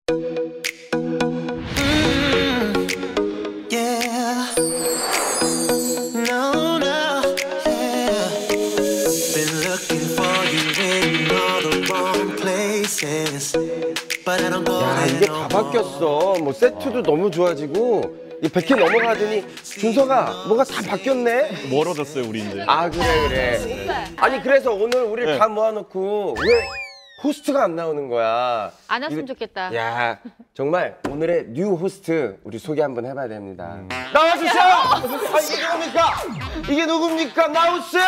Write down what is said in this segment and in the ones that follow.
야, 이게 다 바뀌었어. 뭐 세트도 너무 좋아지고 이 100회 넘어가더니 준서가 뭐가 다 바뀌었네. 멀어졌어요 우리 이제. 아 그래. 아니 그래서 오늘 우리를 다 모아놓고 왜 호스트가 안 나오는 거야? 안 왔으면 좋겠다. 야 정말 오늘의 뉴 호스트 우리 소개 한번 해봐야 됩니다. 나와주세요. 아 이게 누굽니까? 이게 누굽니까? 나오세요.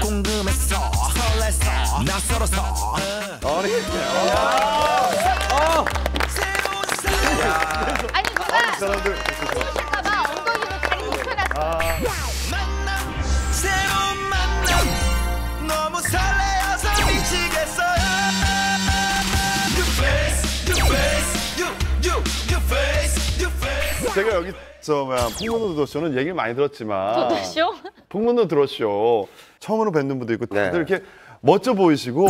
궁금했어 설렜어 낯설어서 아니 누가 쏘실까봐 엉덩이로 다리 눕혀놨어. 만남 새로운 만남 너무 설레어서 미치겠어요. You face you face you face you face. 제가 여기 풍문으로 들었쇼는 얘기를 많이 들었지만 도도쇼? 풍문으로 들었쇼 처음으로 뵙는 분도 있고 네. 다들 이렇게 멋져 보이시고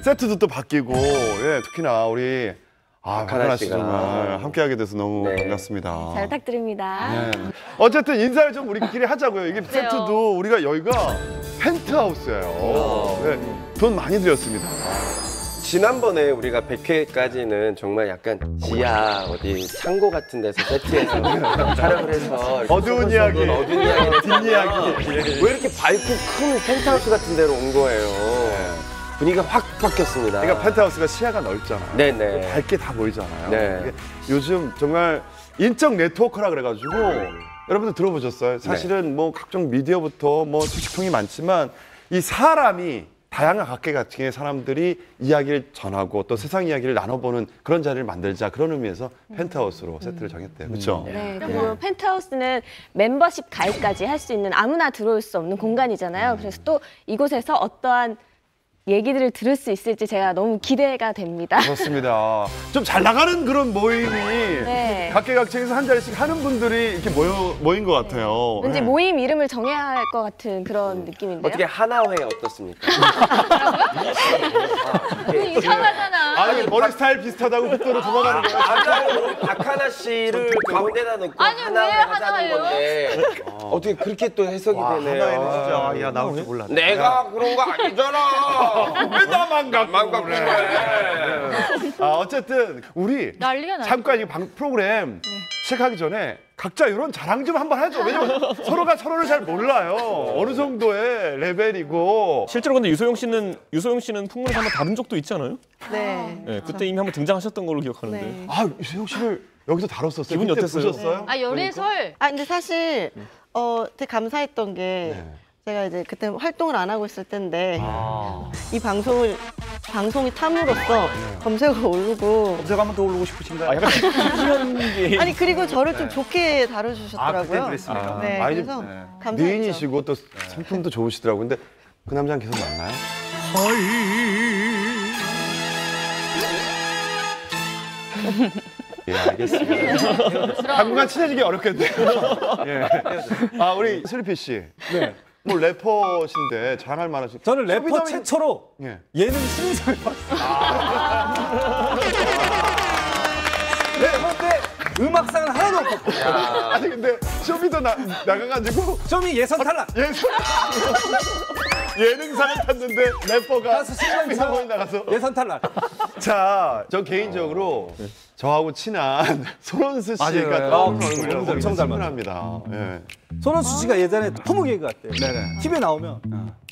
세트도 또 바뀌고 예, 특히나 우리 박하나 씨 정말 함께하게 돼서 너무 반갑습니다. 잘 부탁드립니다. 네. 어쨌든 인사를 좀 우리끼리 하자고요. 이게 세트도 우리가 여기가 펜트하우스예요. 네, 돈 많이 들였습니다. 지난번에 우리가 100회까지는 정말 약간 지하 어디 창고 같은 데서 세트해서 촬영을 해서 어두운 이야기, 어두운 이야기, 뒷이야기. 왜 이렇게 밝고 큰 펜트하우스 같은 데로 온 거예요? 분위기가 확 바뀌었습니다. 그러니까 펜트하우스가 시야가 넓잖아요. 네네. 밝게 다 보이잖아요. 네. 이게 요즘 정말 인적 네트워크라 그래가지고 여러분들 들어보셨어요? 사실은 뭐 각종 미디어부터 뭐 소식통이 많지만 이 사람이 다양한 각계각층의 사람들이 이야기를 전하고 또 세상 이야기를 나눠보는 그런 자리를 만들자 그런 의미에서 펜트하우스로 세트를 정했대요. 그렇죠? 네, 그리고 펜트하우스는 멤버십 가입까지 할 수 있는 아무나 들어올 수 없는 공간이잖아요. 그래서 또 이곳에서 어떠한 얘기들을 들을 수 있을지 제가 너무 기대가 됩니다. 그렇습니다. 좀 잘 나가는 그런 모임이 네. 각계각층에서 한 자리씩 하는 분들이 이렇게 모인 것 같아요. 왠지 네. 모임 이름을 정해야 할 것 같은 그런 느낌인데요. 어떻게 하나회 어떻습니까? 이상하잖아. 아니 머리 스타일 비슷하다고 그쪽으로 도망가는 거예요. 박하나 씨를 가운데다 놓고 아니, 왜 하나회 하자는 하나예요? 건데 어떻게 그렇게 또 해석이 되네요. 하나에는 진짜 야 나올 줄 몰랐네. 내가 그런 거 아니잖아. 왜 나만 갖고 그래. 어쨌든 우리 난리가 나요. 잠깐 이 프로그램 시작하기 전에 각자 이런 자랑 좀 한번 하죠. 왜냐면 서로가 서로를 잘 몰라요. 어느 정도의 레벨이고. 실제로 근데 유소영 씨는 풍문에서 한번 다룬 적도 있잖아요. 네. 네, 그때 이미 한번 등장하셨던 걸로 기억하는데. 네. 유세영 씨를 여기서 다뤘었어요. 기분이 그때 어땠어요? 보셨어요? 아 열애설. 아 근데 사실 되게 감사했던 게 제가 이제 그때 활동을 안 하고 있을 때인데 이 방송이 탐으로써 검색어가 오르고 검색 한번 더 오르고 싶으신가요? 약간 특이한 게. 아니 그리고 저를 좀 좋게 다뤄주셨더라고요. 그때 그랬습니까? 네, 아니, 그래서 감사했죠. 미인이시고 또 성품도 좋으시더라고요. 근데 그 남자는 계속 만나요? 예, 알겠습니다. 당분간 친해지기 어렵겠네요. 예. 우리 슬리피 씨. 네. 뭐 래퍼신데 잘할 만하신. 저는 래퍼 최초로 예. 예능 신인상을 받았어요. 래퍼 때 음악상은 하나도 없었고. 아니 근데 쇼미더 나가가지고 점이 예선 탈락. 예능상을 탔는데 래퍼가 가수 신인상 쇼미더머니 나가서. 예선 탈락. 자, 저 개인적으로 저하고 친한 손원수 씨가 맞아요. 엄청 닮았어요. 친근합니다. 예. 손원수 씨가 예전에 토목 개그 같대요. TV에 나오면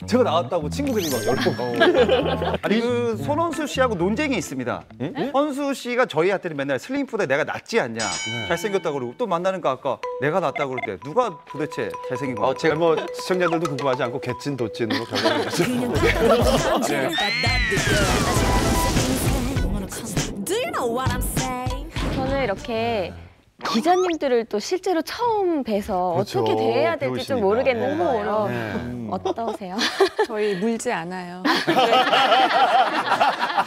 제가 나왔다고 친구들이 막 열폭. 아니 그 손원수 씨하고 논쟁이 있습니다. 헌수 씨가 저희한테 맨날 슬림푸드에 내가 낫지 않냐, 잘생겼다고 그러고 또 만나니까 아까 내가 낫다고 그럴 때 누가 도대체 잘생긴 거? 제가 뭐 시청자들도 궁금하지 않고 개찐 도찐으로 결론냈죠. 저는 이렇게 기자님들을 또 실제로 처음 뵈서 그렇죠. 어떻게 대해야 될지 좀 배우시니까. 모르겠는데요. 네. 어떠세요? 저희 물지 않아요.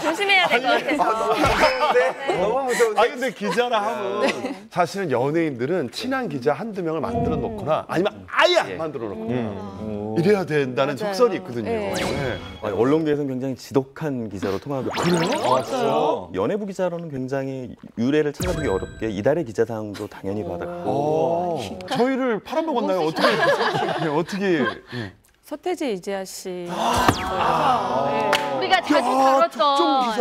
조심해야 될 것 같아서. 너무 무서운데. 아 근데 기자라 하면 사실은 연예인들은 친한 기자 한두 명을 만들어 놓거나 아니면 아예 안 만들어 놓거나 이래야 된다는 속설이 있거든요. 네. 네. 언론계에서는 굉장히 지독한 기자로 통하고 그래요? 아, 진짜요? 연예부 기자로는 굉장히 유례를 찾아보기 어렵게 이달의 기자상도 당연히 받았고 저희를 팔아먹었나요? 어떻게? 서태지 이재하 씨. 우리가 자주 다뤘던.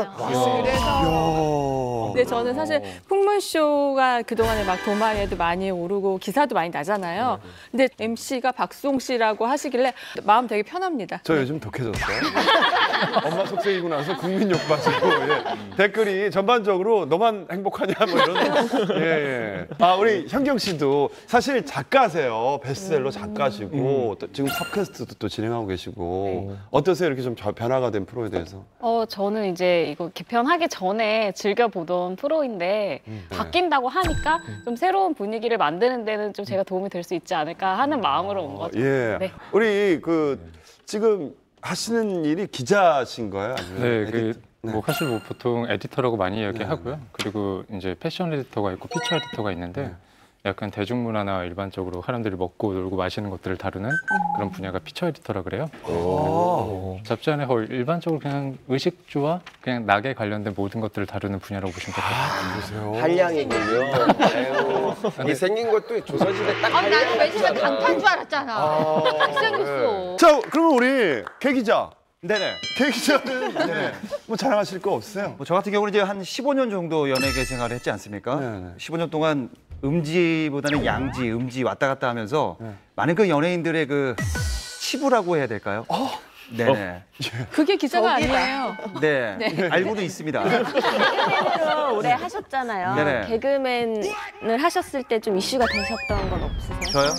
그래서 근데 저는 사실 풍문쇼가 그동안에 막 도마에도 많이 오르고 기사도 많이 나잖아요. 근데 MC가 박수홍 씨라고 하시길래 마음 되게 편합니다. 저 요즘 독해졌어요. 엄마 속삭이고 나서 국민 욕 빠지고 댓글이 전반적으로 너만 행복하냐 뭐 이런. 예. 아 우리 현경 씨도 사실 작가세요. 베스트셀러 작가시고 또 지금 팟캐스트도 또 진행하고 계시고 어떠세요? 이렇게 좀 변화가 된 프로에 대해서. 저는 이제 이거 개편하기 전에 즐겨보던 프로인데 바뀐다고 하니까 좀 새로운 분위기를 만드는 데는 좀 제가 도움이 될 수 있지 않을까 하는 마음으로 온 거죠. 예. 네. 우리 지금 하시는 일이 기자신 거예요? 아니면 네, 뭐 사실 뭐 보통 에디터라고 많이 이야기하고요. 그리고 이제 패션 에디터가 있고 피처 에디터가 있는데 약간 대중문화나 일반적으로 사람들이 먹고 놀고 마시는 것들을 다루는 그런 분야가 피처 에디터라 그래요. 잡지 안에 거의 일반적으로 그냥 의식주와 그냥 낙에 관련된 모든 것들을 다루는 분야라고 보시면 될 것 같아요. 한량이군요. 아유, 이 생긴 것도 조선시대 딱 나는 한량 맨 처음에 강타인 줄 알았잖아. 잘생겼어. 자, 그러면 우리 개 기자. 네네. 개 기자는 뭐 자랑하실 거 없어요? 저 같은 경우는 이제 한 15년 정도 연예계 생활을 했지 않습니까? 네네. 15년 동안 음지보다는 양지, 음지 왔다 갔다 하면서 많은 그 연예인들의 그 치부라고 해야 될까요? 네네. 그게 기자가 아니에요. 네. 알고도 있습니다. 개그맨으로 오래 하셨잖아요. 네네. 개그맨을 하셨을 때 좀 이슈가 되셨던 건 없으세요? 저요?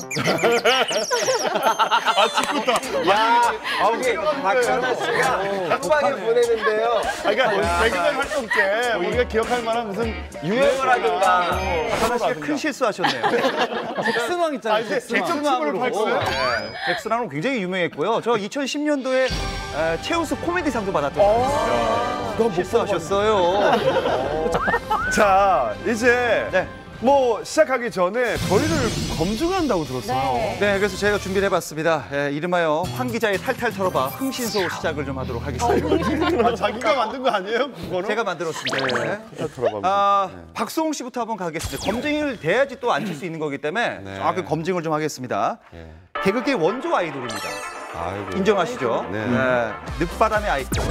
야, 우리 박선아 씨가 한 방에 보내는데요. 그러니까 개그맨 활동 때 우리가 기억할 만한 무슨 유행어라든가. 하나 씨가 큰 실수하셨네요. 잭슨왕 있잖아요. 잭슨왕으로 팔았어요? 잭슨왕은 굉장히 유명했고요. 저 2010년도에 최우수 코미디상도 받았던 실수하셨어요. 자, 이제 뭐 시작하기 전에 저희를 검증한다고 들었어요. 네, 그래서 저희가 준비를 해봤습니다. 이름하여 황 기자의 탈탈 털어봐 흥신소 시작을 좀 하도록 하겠습니다. 자기가 만든 거 아니에요? 그거는? 제가 만들었습니다. 탈탈 털어봐. 박수홍 씨부터 한번 가겠습니다. 검증을 돼야지 또 앉힐 수 있는 거기 때문에 정확히 검증을 좀 하겠습니다. 개그계 원조 아이돌입니다. 아이고. 인정하시죠? 네. 늦바람의 아이콘.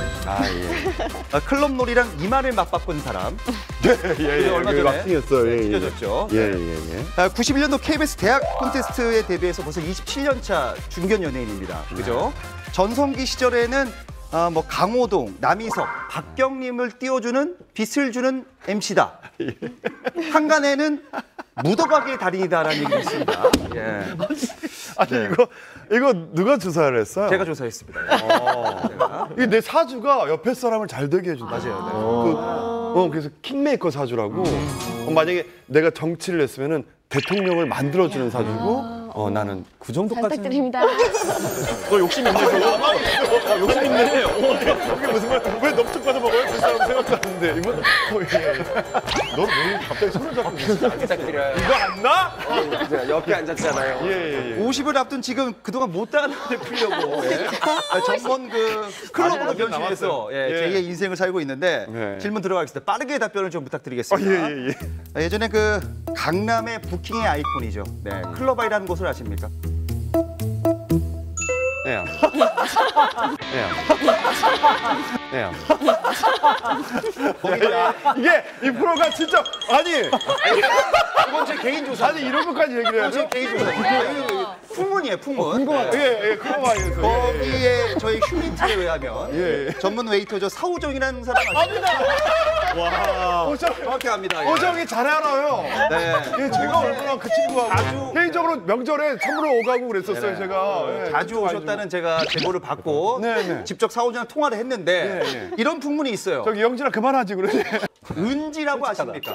클럽놀이랑 이마를 맞바꾼 사람. 예. 얼마 전에 막히었어요. 찢어졌죠. 예. 91년도 KBS 대학 콘테스트에 데뷔해서 벌써 27년 차 중견 연예인입니다. 그죠? 전성기 시절에는 뭐 강호동, 남희석, 박경림을 띄워주는 빛을 주는 MC다. 한간에는 묻어가기의 달인이다라는 얘기가 있습니다. 예. 아니 이거 누가 조사를 했어요? 제가 조사했습니다. 이게 내 사주가 옆에 사람을 잘 되게 해준다. 맞아요. 그래서 킹메이커 사주라고. 만약에 내가 정치를 했으면은 대통령을 만들어주는 사주고 나는 그 잘 정도까지는 부탁드립니다. 너 욕심 있네 저거. 욕심 있네. 이게 무슨 말? 왜 넙죽가서 먹어요? 그 사람 생각도 안 돼. 이건 넌왜 갑자기 손을 잡고 있어? 부탁드려요. 이거 안 나? 옆에 앉았잖아요. 예. 50을 앞둔 지금 그동안 못 당하는데 풀려고 전문 클럽으로 변신해서 제2의 인생을 살고 있는데 질문 들어가겠습니다. 빠르게 답변을 좀 부탁드리겠습니다. 예. 예전에 그 강남의 부킹의 아이콘이죠. 네, 클럽아이라는 곳을 아십니까? 네. 이게 이 프로가 진짜 이건 제 개인 조사. 이런 것까지 얘기를 해요. 제 개인 조사. 풍문이에요, 풍문. 예, 클럽아이에서. 거기에 저희 휴민트에 의하면 전문 웨이터죠 사우정이라는 사람 아십니까? 와. 정확히 압니다. 오정이 잘 알아요. 예, 제가 얼마나 그 친구하고 개인적으로 명절에 선물을 오가고 그랬었어요, 제가. 자주 오셨다는 제가 제보를 받고 직접 사우정이랑 통화를 했는데 이런 풍문이 있어요. 저기 영진아 그만하지 그러지. 은지라고 아십니까?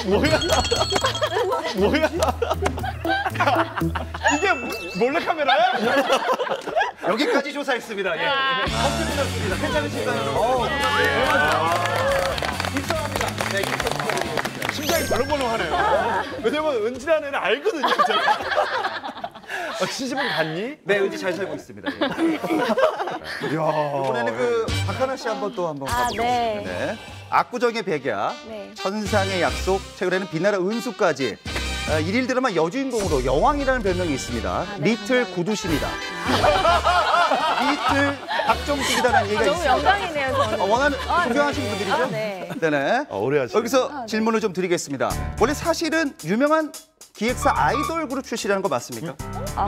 뭐야? 뭐야? 이게 몰래카메라야? 여기까지 조사했습니다. 예. 컴퓨터였습니다. 괜찮으신가요? 입성합니다. 네, 입성. 심장이 벌렁벌렁하네요. 왜냐면 은지라는 애는 알거든요, 제가. 시집은 갔니? 네, 은지 잘 살고 있습니다. 예. 이번에는 그 박하나 씨 한번 또 한번 가보겠습니다. 네. 네. 압구정의 백야, 네. 천상의 약속, 최근에는 빛나라 은수까지 일일 드라마 여주인공으로 여왕이라는 별명이 있습니다. 네, 리틀 구두신이다. 리틀 박정식이다라는 얘기가 너무 있습니다. 영광이네요, 저는. 원하는 아, 존경하시는 네. 분들이죠? 아, 네. 네네. 오래 하시네. 여기서 질문을 좀 드리겠습니다. 원래 사실은 유명한 기획사 아이돌 그룹 출신이라는 거 맞습니까?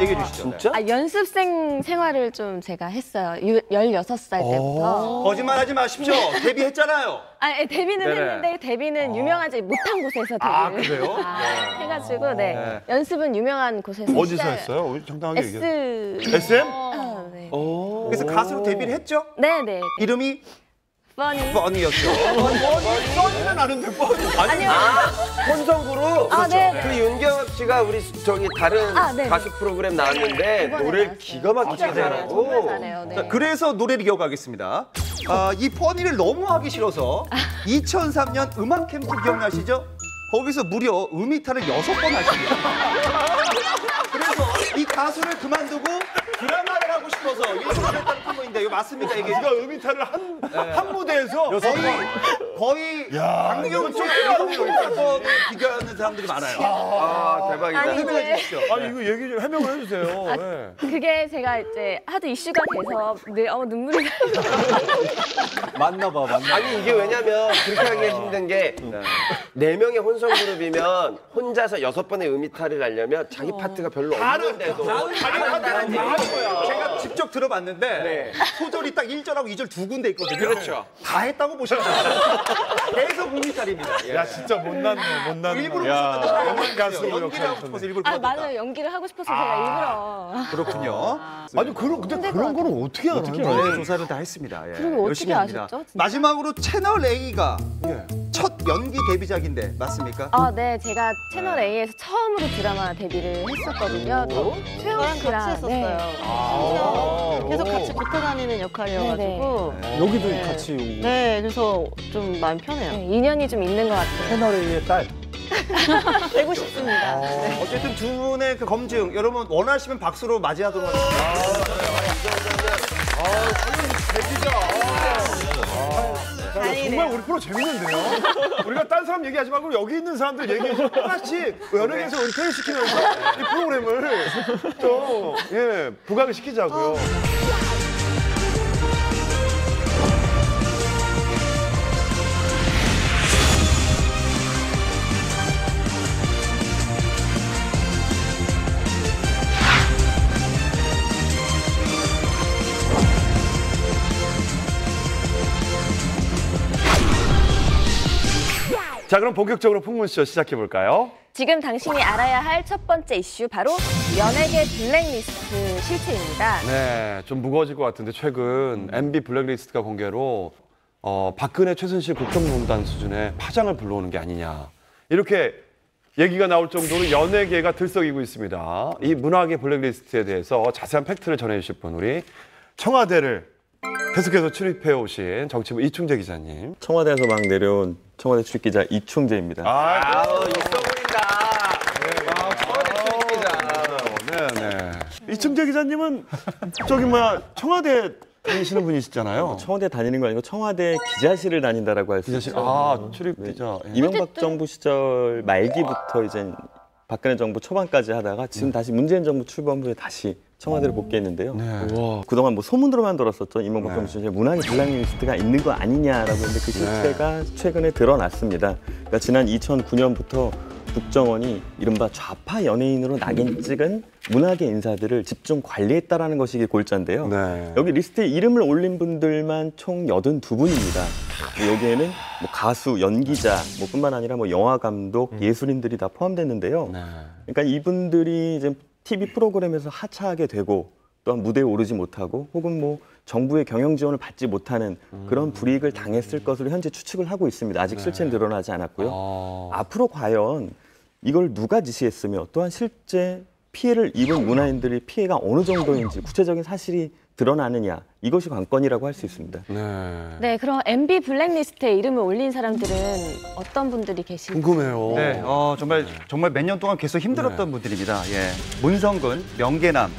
얘기해 주시죠. 진짜? 아, 연습생 생활을 좀 제가 했어요. 16살 때부터. 거짓말하지 마십시오. 데뷔했잖아요. 아, 예, 데뷔는 네네. 했는데 데뷔는 유명하지 못한 곳에서 데뷔를 아, 그래요? 해가지고 네. 연습은 유명한 곳에서 어디서 했어요? 우리 당당하게 얘기해. S. SM? 아, 네. 그래서 가수로 데뷔를 했죠? 네네. 이름이 뻔히. 뻔이었죠. 뻔히는 아는데 뻔히. 아니요. 혼성그룹. 아, 네. 그 윤경엽 씨가 우리 저기 다른 네. 가수 프로그램 나왔는데 이번에 노래를 나왔어요. 기가 막히게 진짜 잘해요. 잘하고. 정말 잘해요. 네. 자, 그래서 노래를 이어가겠습니다. 이 뻔히를 너무 하기 싫어서 2003년 음악 캠프 기억나시죠? 거기서 무려 음이탈을 6번 하십니다. 그래서 이 가수를 그만두고 드라마를 하고 싶어서 일본을 했다는 풍문인데 이거 맞습니까? 이게 네가 음이탈을 한 무대에서 거의 강경 쪽으로 비교하는 사람들이 많아요. 아, 대박이다. 아니, 해명해 주시죠. 아니 이거 얘기 좀 해명을 해주세요. 네. 그게 제가 이제 하도 이슈가 돼서 눈물이 맞나 봐, 맞나 봐. 아니 이게 왜냐면 그렇게 하기가 힘든 게 4명의 혼성 그룹이면 혼자서 6번의 음이탈을 하려면 자기 파트가 별로 없는데도 잘한다는 얘기. 제가 직접 들어봤는데 네. 소절이 딱 1절하고 2절 두 군데 있거든요. 그렇죠. 다 했다고 보시면 돼요. 계속 음이탈입니다. 야 진짜 못났네 못났네. 일부러 야, 보셨다고 영화 가수 연기를 하고 싶어서 일부러 아, 그만뒀다. 맞아요. 연기를 하고 싶어서 제가 일부러. 그렇군요. 아니 근데 그런 거는 어떻게 알아요? 네, 조사를 다 했습니다. 예. 그러게 어떻게 열심히 합니다. 아셨죠, 진짜? 마지막으로 채널 A가 첫 연기 데뷔작인데 맞습니까? 아, 네. 제가 채널 A에서 처음으로 드라마 데뷔를 했었거든요. 또 최영 저랑 씨랑. 같이 했었어요. 계속 같이 붙어 다니는 역할이어가지고. 여기도 네. 같이 오고. 네, 그래서 좀 마음 편해요. 네, 인연이 좀 있는 것 같아요. 채널 A의 딸. 되고 싶습니다. 네. 어쨌든 두 분의 그 검증 여러분 원하시면 박수로 맞이하도록 하겠습니다. 정말 우리 프로 재밌는데요? 우리가 딴 사람 얘기하지 말고 여기 있는 사람들 얘기해서 똑같이 연예계에서 우리 퇴행시키면서 이 프로그램을 좀 부각을 시키자고요. 자 그럼 본격적으로 풍문쇼 시작해볼까요? 지금 당신이 알아야 할 첫 번째 이슈 바로 연예계 블랙리스트 실체입니다. 네, 좀 무거워질 것 같은데 최근 MB 블랙리스트가 공개로 박근혜 최순실 국정농단 수준의 파장을 불러오는 게 아니냐 이렇게 얘기가 나올 정도로 연예계가 들썩이고 있습니다. 이 문화계 블랙리스트에 대해서 자세한 팩트를 전해주실 분 우리 청와대를 계속해서 출입해 오신 정치부 이충재 기자님. 청와대에서 막 내려온 청와대 출입 기자 이충재입니다. 있어 보인다. 네. 이충재 기자님은 저기 청와대 다니시는 분이시잖아요. 청와대 다니는 거 아니고 청와대 기자실을 다닌다라고 할 수 기자실. 있죠. 아, 출입 기자. 예. 이명박 정부 시절 말기부터 이제 박근혜 정부 초반까지 하다가 지금 다시 문재인 정부 출범 후에 다시 청와대를 복귀했는데요. 그동안 뭐 소문으로만 들었었죠. 이명박 정부 시절 문화계 블랙리스트가 있는 거 아니냐라고 했는데 그 실체가 최근에 드러났습니다. 그러니까 지난 2009년부터 국정원이 이른바 좌파 연예인으로 낙인 찍은 문화계 인사들을 집중 관리했다라는 것이 골자인데요. 여기 리스트에 이름을 올린 분들만 총 82분입니다. 여기에는 뭐 가수, 연기자, 뿐만 아니라 영화 감독, 예술인들이 다 포함됐는데요. 그러니까 이분들이 이제 TV 프로그램에서 하차하게 되고 또한 무대에 오르지 못하고 혹은 뭐 정부의 경영 지원을 받지 못하는 그런 불이익을 당했을 것으로 현재 추측을 하고 있습니다. 아직 실체는 드러나지 않았고요. 앞으로 과연 이걸 누가 지시했으며 또한 실제 피해를 입은 문화인들의 피해가 어느 정도인지 구체적인 사실이 드러나느냐 이것이 관건이라고 할 수 있습니다. 네, 그럼 MB 블랙리스트에 이름을 올린 사람들은 어떤 분들이 계실까요? 궁금해요. 네, 정말 몇 년 동안 계속 힘들었던 분들입니다. 예, 문성근, 명계남,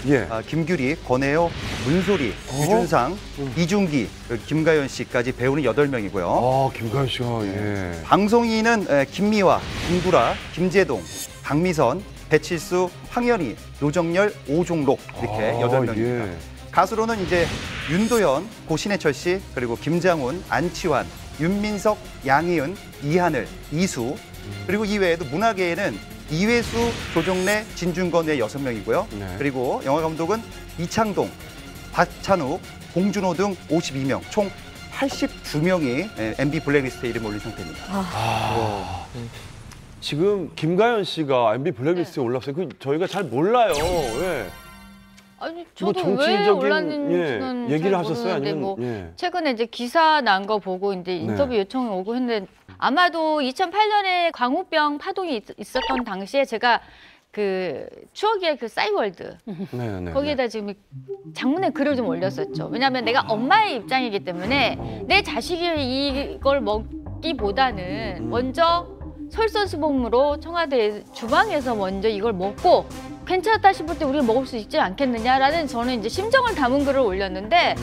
김규리, 권혜요, 문소리, 유준상, 이중기, 김가연 씨까지 배우는 8명이고요. 김가연 씨가 예. 방송인은 김미화, 김구라, 김재동, 박미선, 배칠수, 황현희, 노정열, 오종록 이렇게 8명입니다. 예. 가수로는 이제 윤도현, 고신해철 씨, 그리고 김장훈, 안치환, 윤민석, 양희은, 이하늘, 이수, 그리고 이외에도 문화계에는 이회수, 조정래, 진중건의 6명이고요. 그리고 영화 감독은 이창동, 박찬욱, 봉준호 등 52명, 총 82명이 MB 블랙리스트에 이름 올린 상태입니다. 지금 김가연 씨가 MB 블랙리스트에 올랐어요. 그 저희가 잘 몰라요. 왜? 아니 뭐 저도 왜 정치적인, 올랐는지는 얘기를 잘 하셨어요? 모르는데 아니면 뭐 최근에 이제 기사 난 거 보고 이제 인터뷰 요청이 오고 했는데 아마도 2008년에 광우병 파동이 있었던 당시에 제가 그 추억의 그 싸이월드 거기에다 지금 장문의 글을 좀 올렸었죠. 왜냐하면 내가 엄마의 입장이기 때문에 내 자식이 이걸 먹기보다는 먼저 솔선수범으로 청와대 주방에서 먼저 이걸 먹고 괜찮다 싶을 때 우리가 먹을 수 있지 않겠느냐라는 저는 이제 심정을 담은 글을 올렸는데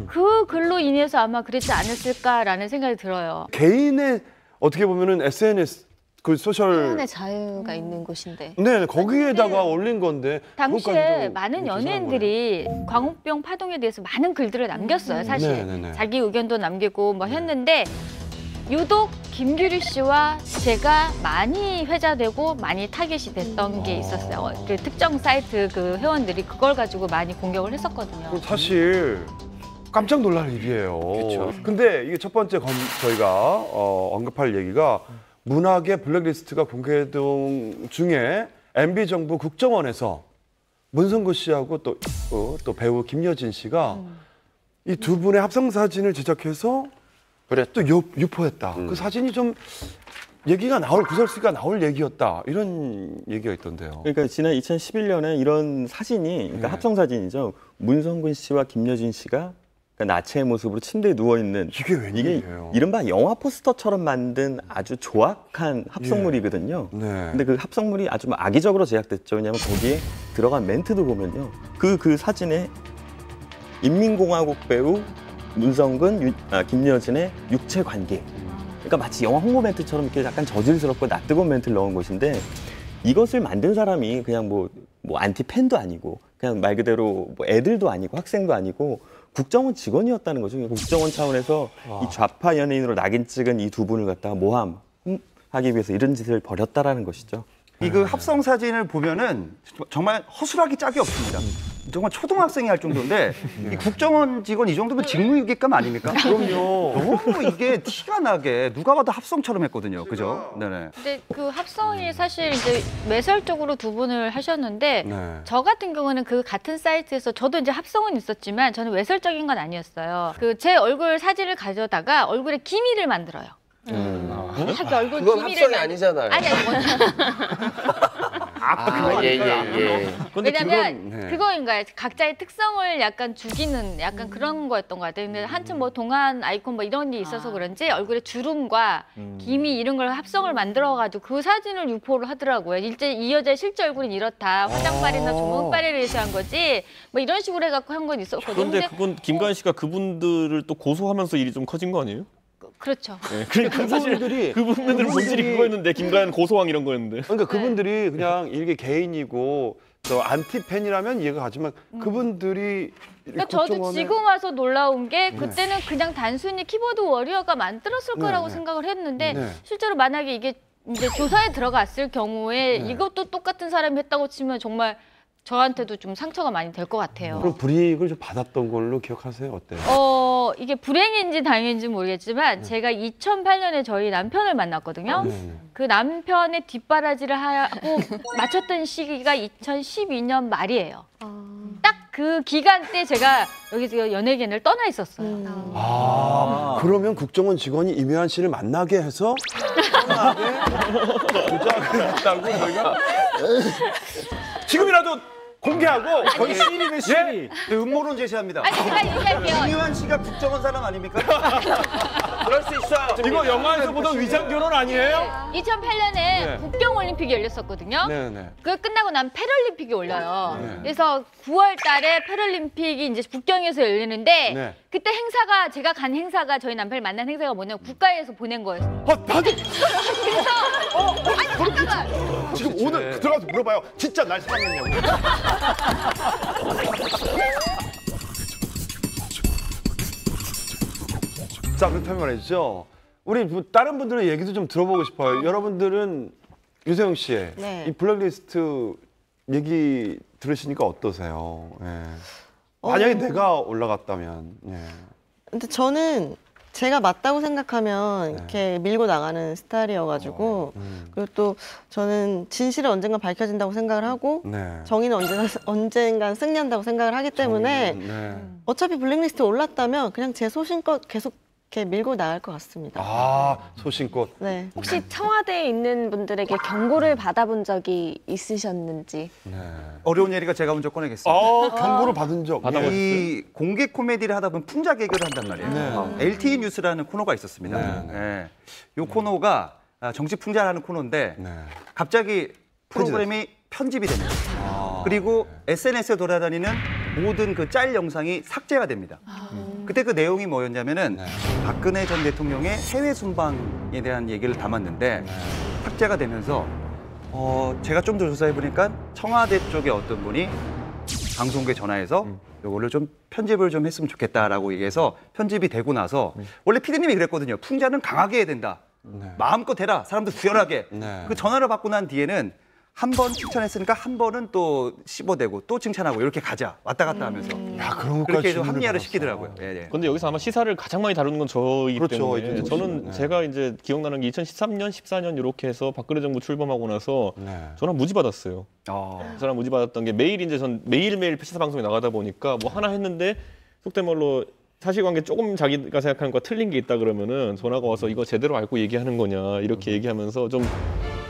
그 글로 인해서 아마 그랬지 않았을까라는 생각이 들어요. 개인의 어떻게 보면은 SNS 그 소셜 표현의 자유가 있는 곳인데. 네, 거기에다가 올린 건데 당시에 그것까지도 많은 연예인들이 광우병 파동에 대해서 많은 글들을 남겼어요. 사실 네네네. 자기 의견도 남기고 뭐 했는데 유독 김규리 씨와 제가 많이 회자되고 많이 타겟이 됐던 게 있었어요. 그 특정 사이트 그 회원들이 그걸 가지고 많이 공격을 했었거든요. 사실 깜짝 놀랄 일이에요. 그쵸. 근데 이게 첫 번째 저희가 언급할 얘기가 문학의 블랙리스트가 공개된 중에 MB 정부 국정원에서 문성근 씨하고 또 배우 김여진 씨가 이 두 분의 합성 사진을 제작해서 또 유포했다. 그 사진이 좀 얘기가 구설수가 나올 얘기였다. 이런 얘기가 있던데요. 그러니까 지난 2011년에 이런 사진이 그러니까 합성 사진이죠. 문성근 씨와 김여진 씨가 그러니까 나체의 모습으로 침대에 누워 있는 이게 이른바 영화 포스터처럼 만든 아주 조악한 합성물이거든요. 근데 그 합성물이 아주 악의적으로 제작됐죠. 왜냐하면 거기에 들어간 멘트도 보면요. 그 사진에 인민공화국 배우 문성근, 김여진의 육체 관계. 그러니까 마치 영화 홍보 멘트처럼 이렇게 약간 저질스럽고 낯뜨거운 멘트를 넣은 것인데 이것을 만든 사람이 그냥 뭐 안티 팬도 아니고 그냥 말 그대로 뭐 애들도 아니고 학생도 아니고 국정원 직원이었다는 거죠. 국정원 차원에서 이 좌파 연예인으로 낙인 찍은 이 두 분을 갖다가 모함하기 위해서 이런 짓을 벌였다라는 것이죠. 이 그 합성 사진을 보면은 정말 허술하기 짝이 없습니다. 정말 초등학생이 할 정도인데 이 국정원 직원 이 정도면 직무유기감 아닙니까? 그럼요. 너무 이게 티가 나게 누가 봐도 합성처럼 했거든요. 그죠? 네네. 근데 그 합성이 사실 이제 매설적으로 두 분을 하셨는데 저 같은 경우는 그 같은 사이트에서 저도 이제 합성은 있었지만 저는 외설적인 건 아니었어요. 그 제 얼굴 사진을 가져다가 얼굴에 기미를 만들어요. 자기 얼굴 그건 기미를 합성이 아니잖아요. 아니 왜냐면 그거인 거예요. 각자의 특성을 약간 죽이는 약간 그런 거였던 것 같아요. 근데 한참 뭐 동안 아이콘 뭐 이런 게 있어서 그런지 얼굴에 주름과 기미 이런 걸 합성을 만들어가지고 그 사진을 유포를 하더라고요. 이 여자의 실제 얼굴은 이렇다. 화장발이나 조명발에 의해서 한 거지. 뭐 이런 식으로 해갖고 한 건 있었거든요. 그런데 그건 김가연 씨가 그분들을 또 고소하면서 일이 좀 커진 거 아니에요? 그렇죠. 네, 그러니까 사실 그분들 본질이 그거였는데 김가연 고소왕 이런 거였는데. 그러니까 그분들이 그냥 이게 개인이고 또 안티 팬이라면 이해가 가지만 그분들이 그러니까 저도 지금 와서 놀라운 게 그때는 그냥 단순히 키보드 워리어가 만들었을 거라고 생각을 했는데 실제로 만약에 이게 이제 조사에 들어갔을 경우에 이것도 똑같은 사람이 했다고 치면 정말 저한테도 좀 상처가 많이 될 것 같아요. 그럼 불이익을 좀 받았던 걸로 기억하세요? 어때요? 이게 불행인지 다행인지 모르겠지만 제가 2008년에 저희 남편을 만났거든요. 그 남편의 뒷바라지를 하고 맞췄던 시기가 2012년 말이에요. 딱 그 기간 때 제가 여기서 연예계를 떠나 있었어요. 그러면 국정원 직원이 이묘한 씨를 만나게 해서 부탁을 했다고 저희가 지금이라도 공개하고 거의 시리네 시리. 음모론 제시합니다. 아니, 제가 얘기할게요. 이묘한 씨가 국정원 사람 아닙니까? 그럴 수 있어. 이거 영화에서 보던 위장 결혼 아니에요? 2008년에 국경올림픽이 열렸었거든요. 네네. 그 끝나고 나면 패럴림픽이 올려요. 네. 그래서 9월 달에 패럴림픽이 이제 북경에서 열리는데 네. 그때 행사가 제가 간 행사가 저희 남편을 만난 행사가 뭐냐면 국가에서 보낸 거였어요. 나도 그래서 아니 잠깐만. 지금 오늘 들어가서 물어봐요. 진짜 날 사랑했냐고. 자, 그렇다면 말이죠. 우리 뭐 다른 분들의 얘기도 좀 들어보고 싶어요. 여러분들은 유세영 씨의 네. 이 블랙리스트 얘기 들으시니까 어떠세요? 예. 만약에 내가 올라갔다면. 예. 근데 저는 제가 맞다고 생각하면 이렇게 밀고 나가는 스타일이어가지고 그리고 또 저는 진실은 언젠가 밝혀진다고 생각을 하고 네. 정의는 언젠간 승리한다고 생각을 하기 때문에 네. 어차피 블랙리스트에 올랐다면 그냥 제 소신껏 계속 이렇게 밀고 나갈 것 같습니다. 아, 소신껏. 네. 혹시 청와대에 있는 분들에게 경고를 받아본 적이 있으셨는지? 어려운 얘기가 제가 먼저 꺼내겠습니다. 경고를 받은 적. 이 공개 코미디를 하다 보면 풍자 개그를 한단 말이에요. LTE 뉴스라는 코너가 있었습니다. 네. 이 코너가 정치 풍자라는 코너인데 갑자기 프로그램이 편집이 됩니다. 그리고 SNS에 돌아다니는 모든 그 짤 영상이 삭제가 됩니다. 그때 그 내용이 뭐였냐면은 박근혜 전 대통령의 해외 순방에 대한 얘기를 담았는데 삭제가 되면서 제가 좀 더 조사해 보니까 청와대 쪽에 어떤 분이 방송국에 전화해서 이거를 좀 편집을 좀 했으면 좋겠다라고 얘기해서 편집이 되고 나서 원래 PD님이 그랬거든요. 풍자는 강하게 해야 된다. 마음껏 해라. 사람들 구현하게. 그 전화를 받고 난 뒤에는 한 번 칭찬했으니까 한 번은 또 씹어대고 또 칭찬하고 이렇게 가자. 왔다 갔다 하면서. 야, 그런 것까지 그렇게 좀 질문을 합리화를 받았어. 시키더라고요. 예. 근데 여기서 아마 시사를 가장 많이 다루는 건 저이기 그렇죠, 때문에 이제 저는 네. 제가 이제 기억나는 게 2013년, 14년 이렇게 해서 박근혜 정부 출범하고 나서 전화 무지 받았어요. 전화 무지 받았던 게 매일 이제 전 매일매일 시사 방송에 나가다 보니까 뭐 하나 했는데 속된 말로 사실관계 조금 자기가 생각하는 거 틀린 게 있다 그러면은 전화가 와서 이거 제대로 알고 얘기하는 거냐 이렇게 얘기하면서 좀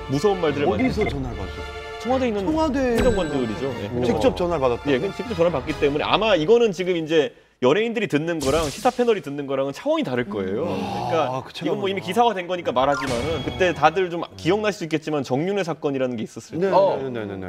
무서운 말들을 많이 어디서 했죠. 전화를 받으셨어요? 청와대에 있는 행정관들이죠. 예, 직접 전화를 받았다. 예, 직접 전화를 받기 때문에 아마 이거는 지금 이제 연예인들이 듣는 거랑 시사 패널이 듣는 거랑은 차원이 다를 거예요. 그러니까 이건 뭐 이미 기사화 된 거니까 말하지만은 그때 다들 좀 기억날 수 있겠지만 정윤회 사건이라는 게 있었을 때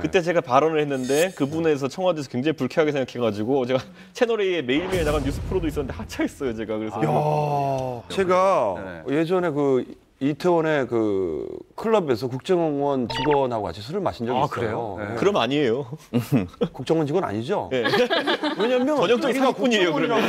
그때 제가 발언을 했는데 그분에서 청와대에서 굉장히 불쾌하게 생각해가지고 제가 채널A에 매일매일 나간 뉴스 프로도 있었는데 하차했어요 제가. 그래서 제가 예전에 그 이태원의 그 클럽에서 국정원 직원하고 같이 술을 마신 적이 있어요. 그래요? 그럼 아니에요. 국정원 직원 아니죠? 네. 왜냐면 전형적인 사기꾼이에요. 그러면.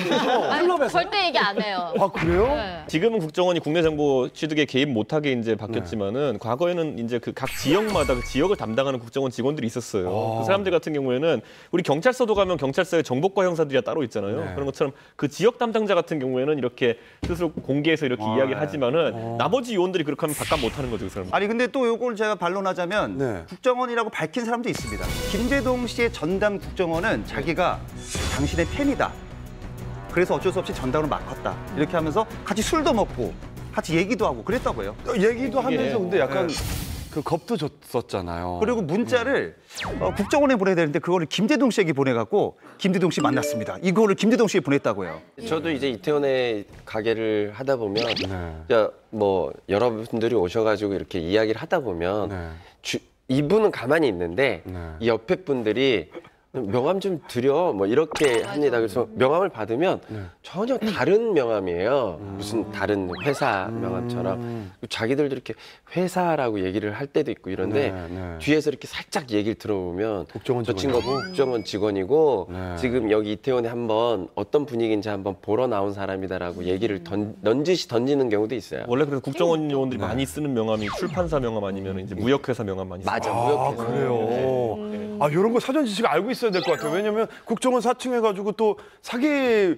아니, 절대 얘기 안 해요. 아, 그래요? 네. 지금은 국정원이 국내 정보 취득에 개입 못하게 이제 바뀌었지만은 과거에는 이제 그 각 지역마다 그 지역을 담당하는 국정원 직원들이 있었어요. 그 사람들 같은 경우에는 우리 경찰서도 가면 경찰서에 정보과 형사들이 따로 있잖아요. 그런 것처럼 그 지역 담당자 같은 경우에는 이렇게 스스로 공개해서 이렇게 이야기를 하지만은 나머지 요원들이 그렇게 하면 바깥 못하는 거죠, 그 사람. 아니 근데 또 요걸 제가 반론하자면 국정원이라고 밝힌 사람도 있습니다. 김재동 씨의 전담 국정원은 자기가 당신의 팬이다. 그래서 어쩔 수 없이 전담으로 맡았다. 이렇게 하면서 같이 술도 먹고 같이 얘기도 하고 그랬다고요. 얘기도 하면서 근데 약간 그 겁도 줬었잖아요. 그리고 문자를 국정원에 보내야 되는데 그거를 김대동 씨에게 보내갖고 김대동 씨 만났습니다. 이거를 김대동 씨에 보냈다고요. 저도 이제 이태원에 가게를 하다 보면 야, 뭐 여러분들이 오셔가지고 이렇게 이야기를 하다 보면 이분은 가만히 있는데 이 옆에 분들이 명함 좀 드려 뭐 이렇게 합니다. 그래서 명함을 받으면 전혀 다른 명함이에요. 무슨 다른 회사 명함처럼 자기들도 이렇게 회사라고 얘기를 할 때도 있고 이런데 뒤에서 이렇게 살짝 얘기를 들어보면 저 친구가 국정원 직원이고 지금 여기 이태원에 한번 어떤 분위기인지 한번 보러 나온 사람이다라고 얘기를 넌지시 던지는 경우도 있어요. 원래 그래서 국정원 요원들이 많이 쓰는 명함이 출판사 명함 아니면 이제 무역회사 명함 많이 맞아, 써요. 무역회사. 그래요. 아, 이런 거 사전 지식 알고 있어야 될 것 같아요. 왜냐면 국정원 사칭해가지고 또 사기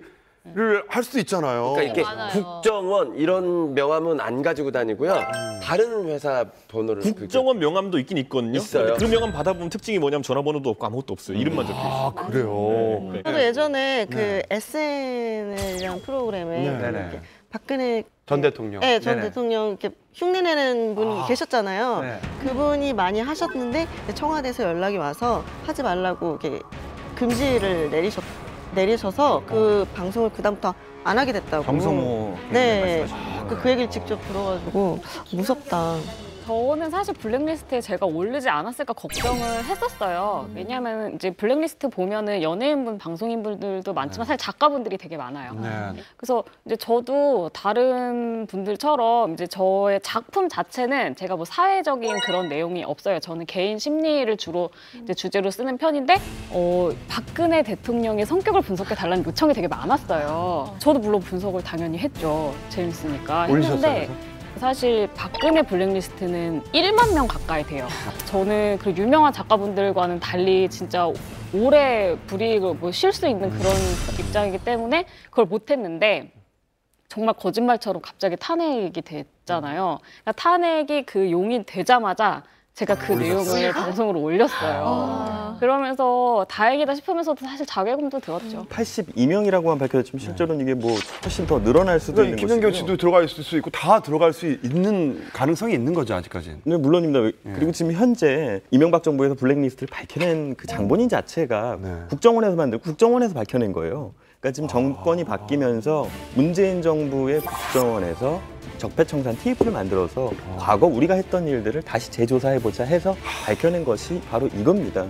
할 수도 있잖아요. 그러니까 이렇게 많아요. 국정원 이런 명함은 안 가지고 다니고요. 다른 회사 번호를 국정원 명함도 있긴 있거든요. 있어요. 그 명함 받아보면 특징이 뭐냐면 전화번호도 없고 아무것도 없어요. 이름만 적혀 있어요. 아, 그래요. 네. 저도 예전에 그 SNL이라는 프로그램에 이렇게 박근혜 전 대통령. 네, 전 대통령 이렇게 흉내내는 분이 계셨잖아요. 네. 그분이 많이 하셨는데 청와대에서 연락이 와서 하지 말라고 이렇게 금지를 내리셔서 그 방송을 그다음부터 안 하게 됐다고. 정성호 네, 그 얘기를 직접 들어가지고 무섭다. 저는 사실 블랙리스트에 제가 오르지 않았을까 걱정을 했었어요. 왜냐하면 이제 블랙리스트 보면은 연예인분, 방송인분들도 많지만 사실 작가분들이 되게 많아요. 그래서 이제 저도 다른 분들처럼 이제 저의 작품 자체는 제가 뭐 사회적인 그런 내용이 없어요. 저는 개인 심리를 주로 이제 주제로 쓰는 편인데 박근혜 대통령의 성격을 분석해 달라는 요청이 되게 많았어요. 저도 물론 분석을 당연히 했죠. 재밌으니까 했는데. 사실 박근혜 블랙리스트는 1만 명 가까이 돼요. 저는 그 유명한 작가분들과는 달리 진짜 오래 불이익을 쉴 수 있는 그런 입장이기 때문에 그걸 못했는데 정말 거짓말처럼 갑자기 탄핵이 됐잖아요. 그러니까 탄핵이 그 용인 되자마자 제가 그 내용을 방송으로 올렸어요. 그러면서 다행이다 싶으면서도 사실 자괴감도 들었죠. 82명이라고만 밝혀졌지만 실제로는 이게 뭐 훨씬 더 늘어날 수도 있는 김연경 것이고요. 씨도 들어갈 수 있고 다 들어갈 수 있는 가능성이 있는 거죠, 아직까지는. 네, 물론입니다. 그리고 지금 현재 이명박 정부에서 블랙리스트를 밝혀낸 그 장본인 자체가 국정원에서 만들고 국정원에서 밝혀낸 거예요. 그러니까 지금 정권이 바뀌면서 문재인 정부의 국정원에서 적폐청산 TF를 만들어서 과거 우리가 했던 일들을 다시 재조사해보자 해서 밝혀낸 것이 바로 이겁니다.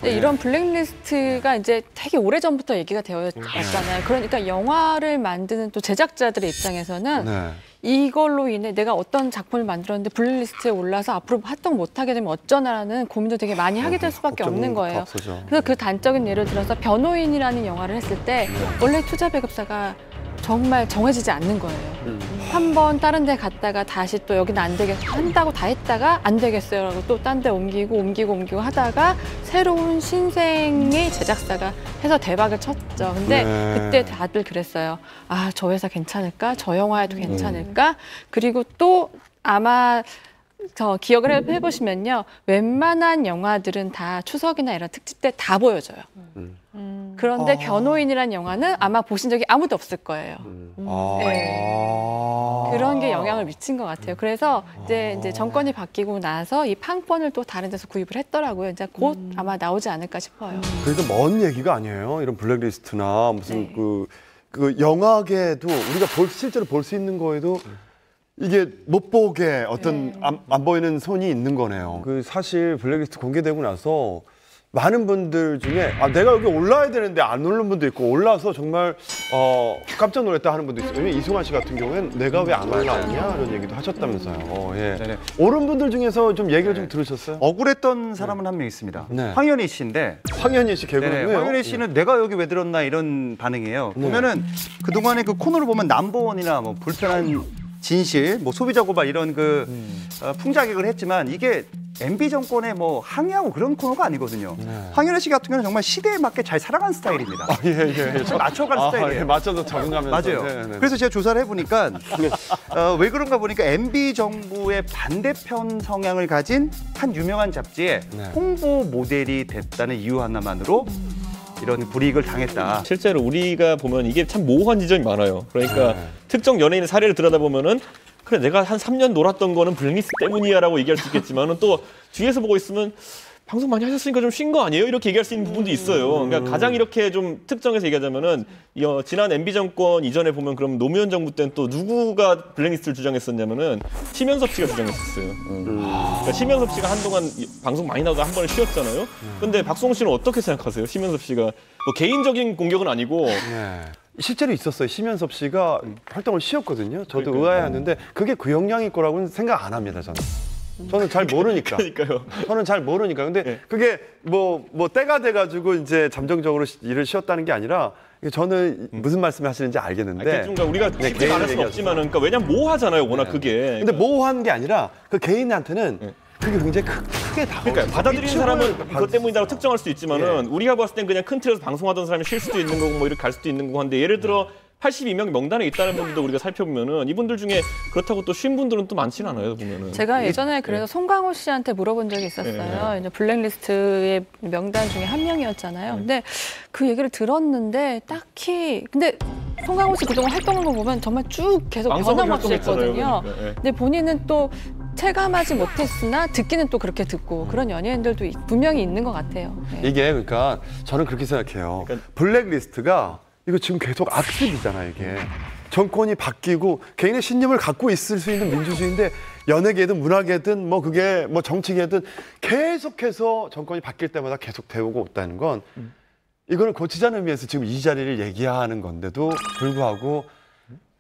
네, 이런 블랙리스트가 이제 되게 오래전부터 얘기가 되어 왔잖아요. 그러니까 영화를 만드는 또 제작자들의 입장에서는 이걸로 인해 내가 어떤 작품을 만들었는데 블랙리스트에 올라서 앞으로 활동 못하게 되면 어쩌나라는 고민도 되게 많이 하게 될 수밖에 없는 거예요. 그래서 그 단적인 예를 들어서 변호인이라는 영화를 했을 때 원래 투자 배급사가 정말 정해지지 않는 거예요. 한 번 다른 데 갔다가 다시 또 여기는 안 되겠어 한다고 다 했다가 안 되겠어요 라고 또 딴 데 옮기고 하다가 새로운 신생의 제작사가 해서 대박을 쳤죠. 근데 그때 다들 그랬어요. 아, 저 회사 괜찮을까? 저 영화에도 괜찮을까? 그리고 또 아마 기억을 해보시면요. 웬만한 영화들은 다 추석이나 이런 특집 때 다 보여줘요. 그런데 변호인이라는 영화는 아마 보신 적이 아무도 없을 거예요. 그런 게 영향을 미친 것 같아요. 그래서 이제 정권이 바뀌고 나서 이 판권을 또 다른 데서 구입을 했더라고요. 이제 곧 아마 나오지 않을까 싶어요. 그러니까 먼 얘기가 아니에요. 이런 블랙리스트나 무슨 그 영화계도 우리가 실제로 볼 수 있는 거에도 이게 못 보게 어떤 안 보이는 손이 있는 거네요. 그 사실 블랙리스트 공개되고 나서 많은 분들 중에 내가 여기 올라야 되는데 안 오른 분도 있고 올라서 정말 깜짝 놀랐다 하는 분도 있어요. 왜냐면 이승환 씨 같은 경우에는 내가 왜 안 올라왔냐 이런 얘기도 하셨다면서요. 오른 분들 중에서 좀 얘기를 좀 들으셨어요? 억울했던 사람은 한 명 있습니다. 황현희 씨인데 황현희 씨 개그맨이요? 황현희 씨는 내가 여기 왜 들었나 이런 반응이에요. 보면은 그동안에 그 코너를 보면 넘버원이나 뭐 불편한 진실, 뭐 소비자 고발 이런 그 풍자객을 했지만 이게 MB 정권의 뭐 항의하고 그런 코너가 아니거든요. 황현희 씨 같은 경우는 정말 시대에 맞게 잘 살아간 스타일입니다. 맞춰간 스타일이에요. 맞춰서 적응하면서. 맞아요. 그래서 제가 조사를 해보니까 왜 그런가 보니까 MB 정부의 반대편 성향을 가진 한 유명한 잡지에 홍보 모델이 됐다는 이유 하나만으로 이런 불이익을 당했다. 실제로 우리가 보면 이게 참 모호한 지점이 많아요. 그러니까 특정 연예인의 사례를 들여다보면은 그래 내가 한 3년 놀았던 거는 블랙리스트 때문이야라고 얘기할 수 있겠지만은 또 뒤에서 보고 있으면 방송 많이 하셨으니까 좀 쉰 거 아니에요? 이렇게 얘기할 수 있는 부분도 있어요. 그러니까 가장 이렇게 좀 특정해서 얘기하자면은 지난 MB 정권 이전에 보면 그럼 노무현 정부 때는 또 누구가 블랙리스트를 주장했었냐면은 심연섭 씨가 주장했었어요. 그러니까 심연섭 씨가 한동안 방송 많이 나오다 한 번을 쉬었잖아요. 근데 박수홍 씨는 어떻게 생각하세요? 심연섭 씨가 뭐 개인적인 공격은 아니고 실제로 있었어요. 심연섭 씨가 활동을 쉬었거든요. 저도 의아해하는데 그게 그 영향일 거라고는 생각 안 합니다. 저는 잘 모르니까. 그러니까요. 저는 잘 모르니까. 근데 그게 뭐 때가 돼가지고 이제 잠정적으로 일을 쉬었다는 게 아니라 저는 무슨 말씀을 하시는지 알겠는데. 그러니까 우리가 쉽게 말할 수는 없지만은 그러니까 왜냐면 모호하잖아요. 워낙 그게. 근데 모호한 게 아니라 그 개인한테는 그게 굉장히 크게 다가오죠. 그러니까 받아들이는 사람은 그것 때문이라고 특정할 수 있지만은 우리가 봤을 땐 그냥 큰 틀에서 방송하던 사람이 쉴 수도 있는 거고 뭐 이렇게 갈 수도 있는 거고 한데 예를 들어 82명 명단에 있다는 분들도 우리가 살펴보면은 이분들 중에 그렇다고 또 쉰 분들은 또 많지는 않아요, 보면은. 제가 예전에 그래서 송강호 씨한테 물어본 적이 있었어요. 이제 블랙리스트의 명단 중에 한 명이었잖아요. 근데 그 얘기를 들었는데 딱히 근데 송강호 씨 그동안 활동한 거 보면 정말 쭉 계속 변함없이 했거든요. 근데 본인은 또 체감하지 못했으나 듣기는 또 그렇게 듣고 그런 연예인들도 분명히 있는 것 같아요. 네. 이게 그러니까 저는 그렇게 생각해요. 블랙리스트가 이거 지금 계속 악습이잖아요, 이게. 정권이 바뀌고 개인의 신념을 갖고 있을 수 있는 민주주의인데 연예계든 문화계든 뭐 그게 뭐 정치계든 계속해서 정권이 바뀔 때마다 계속 되오고 있다는 건 이거는 고치자는 의미에서 지금 이 자리를 얘기하는 건데도 불구하고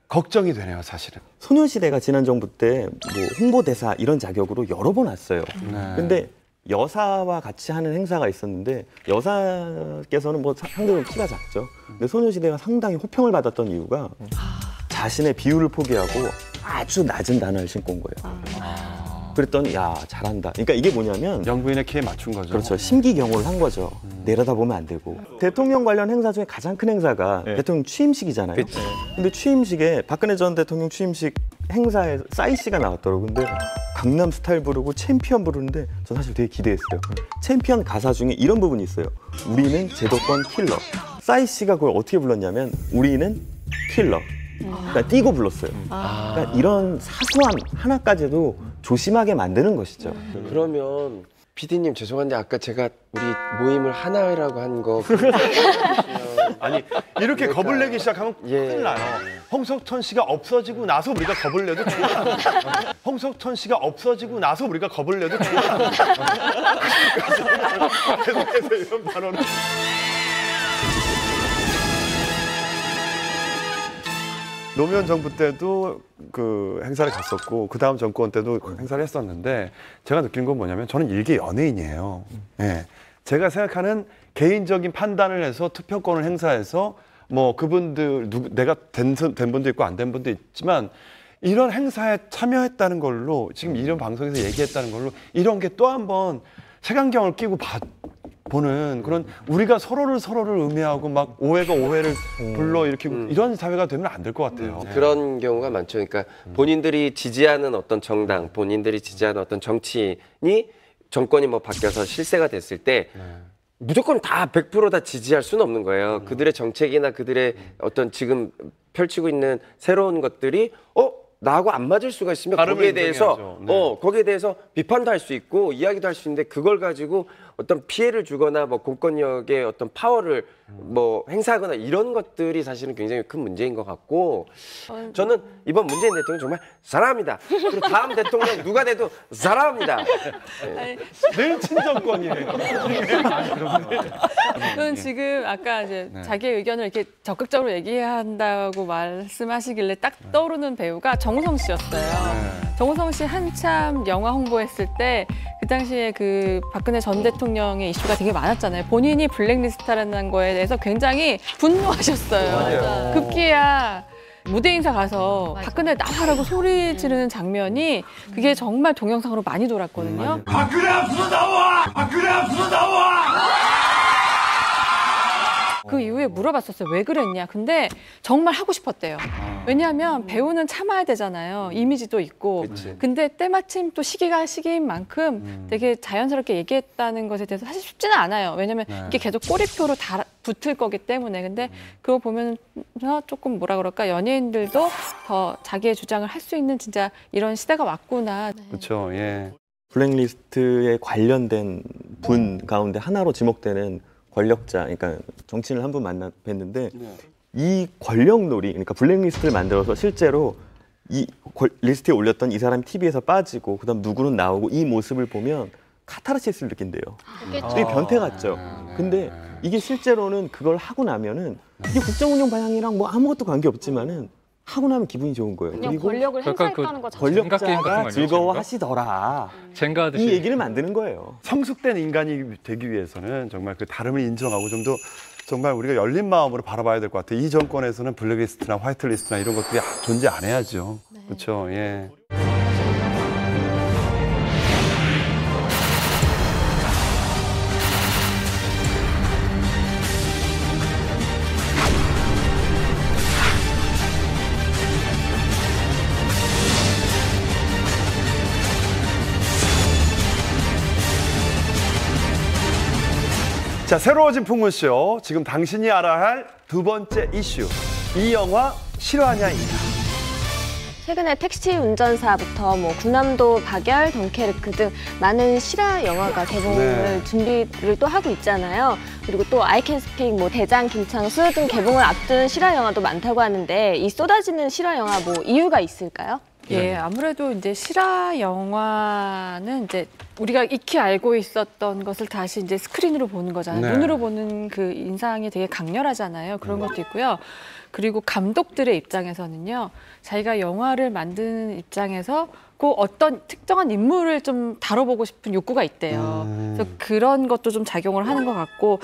걱정이 되네요, 사실은. 소녀시대가 지난 정부 때 뭐 홍보대사 이런 자격으로 여러 번 왔어요. 근데 여사와 같이 하는 행사가 있었는데 여사께서는 뭐 상대적으로 키가 작죠. 근데 소녀시대가 상당히 호평을 받았던 이유가 자신의 비율을 포기하고 아주 낮은 단어를 신고 온 거예요. 그랬더니 야 잘한다. 그러니까 이게 뭐냐면 영부인의 키에 맞춘 거죠. 그렇죠. 심기경호를 한 거죠. 내려다보면 안 되고. 대통령 관련 행사 중에 가장 큰 행사가 대통령 취임식이잖아요. 그치. 근데 취임식에 박근혜 전 대통령 취임식 행사에 싸이 씨가 나왔더라고요. 근데 강남 스타일 부르고 챔피언 부르는데 전 사실 되게 기대했어요. 챔피언 가사 중에 이런 부분이 있어요. 우리는 제도권 킬러. 싸이 씨가 그걸 어떻게 불렀냐면 우리는 킬러. 그러니까 띄고 불렀어요. 그러니까 이런 사소한 하나까지도 조심하게 만드는 것이죠. 그러면 PD님 죄송한데 아까 제가 우리 모임을 하나라고 한 거 아니 이렇게 겁을 내기 시작하면 큰일 나요. 홍석천 씨가 없어지고 나서 우리가 겁을 내도 좋아. 홍석천 씨가 없어지고 나서 우리가 겁을 내도 좋아. 계속해서 이런 발언을. 노무현 정부 때도 그 행사를 갔었고 그 다음 정권 때도 행사를 했었는데 제가 느낀 건 뭐냐면 저는 일개 연예인이에요. 네. 제가 생각하는 개인적인 판단을 해서 투표권을 행사해서 뭐 그분들 내가 된 분도 있고 안 된 분도 있지만 이런 행사에 참여했다는 걸로 지금 이런 방송에서 얘기했다는 걸로 이런 게 또 한 번 색안경을 끼고 보는 그런 우리가 서로를 음해하고 막 오해가 오해를 불러일으키고 이런 사회가 되면 안 될 것 같아요. 그런 경우가 많죠. 그러니까 본인들이 지지하는 어떤 정당, 본인들이 지지하는 어떤 정치인이 정권이 뭐 바뀌어서 실세가 됐을 때 무조건 다 100% 다 지지할 수는 없는 거예요. 그들의 정책이나 그들의 어떤 지금 펼치고 있는 새로운 것들이 나하고 안 맞을 수가 있으면 거기에 대해서 거기에 대해서 비판도 할 수 있고 이야기도 할 수 있는데 그걸 가지고 어떤 피해를 주거나 뭐 공권력의 어떤 파워를 뭐 행사하거나 이런 것들이 사실은 굉장히 큰 문제인 것 같고 저는 이번 문재인 대통령 정말 사랑합니다. 그리고 다음 대통령 누가 돼도 사랑합니다. 늘 친정권이에요. 저는 지금 아까 이제 자기의 의견을 이렇게 적극적으로 얘기한다고 말씀하시길래 딱 떠오르는 배우가 정우성 씨였어요. 정우성 씨 한참 영화 홍보했을 때 그 당시에 그 박근혜 전 대통령의 이슈가 되게 많았잖아요. 본인이 블랙리스트라는 거에 대해서 굉장히 분노하셨어요. 맞아요. 급기야 무대 인사 가서 박근혜 나와라고 소리 지르는 장면이 그게 정말 동영상으로 많이 돌았거든요. 박근혜 앞으로 나와! 박근혜 앞으로 나와! 그 이후에 물어봤었어요. 왜 그랬냐. 근데 정말 하고 싶었대요. 왜냐하면 배우는 참아야 되잖아요. 이미지도 있고. 그치. 근데 때마침 또 시기가 시기인 만큼 되게 자연스럽게 얘기했다는 것에 대해서 사실 쉽지는 않아요. 왜냐하면 이게 계속 꼬리표로 다 붙을 거기 때문에. 근데 그거 보면 조금 뭐라 그럴까. 연예인들도 더 자기의 주장을 할 수 있는 진짜 이런 시대가 왔구나. 그렇죠. 예. 블랙리스트에 관련된 분 가운데 하나로 지목되는 권력자, 그러니까 정치인을 한 분 뵀는데 이 권력놀이, 그러니까 블랙리스트를 만들어서 실제로 이 리스트에 올렸던 이 사람이 TV에서 빠지고 그다음 누구는 나오고 이 모습을 보면 카타르시스를 느낀대요. 되게 변태 같죠. 근데 이게 실제로는 그걸 하고 나면은 이게 국정운영 방향이랑 뭐 아무것도 관계 없지만은 하고 나면 기분이 좋은 거예요. 그냥 그리고 권력을 행사했다는 거 자체가 권력자가 즐거워하시더라. 젠가 이 얘기를 만드는 거예요. 성숙된 인간이 되기 위해서는 정말 그 다름을 인정하고 좀 더 정말 우리가 열린 마음으로 바라봐야 될 것 같아요. 이 정권에서는 블랙리스트나 화이트리스트나 이런 것들이 존재 안 해야죠. 그렇죠. 예. 자, 새로워진 풍문쇼. 지금 당신이 알아야 할 두 번째 이슈. 이 영화 실화냐입니다. 최근에 택시 운전사부터 뭐 군함도 박열, 덩케르크 등 많은 실화 영화가 개봉을 준비를 또 하고 있잖아요. 그리고 또 I Can Speak, 뭐 대장 김창수 등 개봉을 앞둔 실화 영화도 많다고 하는데 이 쏟아지는 실화 영화 뭐 이유가 있을까요? 예, 아무래도 이제 실화 영화는 이제 우리가 익히 알고 있었던 것을 다시 이제 스크린으로 보는 거잖아요. 네. 눈으로 보는 그 인상이 되게 강렬하잖아요. 그런 것도 있고요. 그리고 감독들의 입장에서는요, 자기가 영화를 만드는 입장에서 꼭 어떤 특정한 인물을 좀 다뤄보고 싶은 욕구가 있대요. 그래서 그런 것도 좀 작용을 하는 것 같고,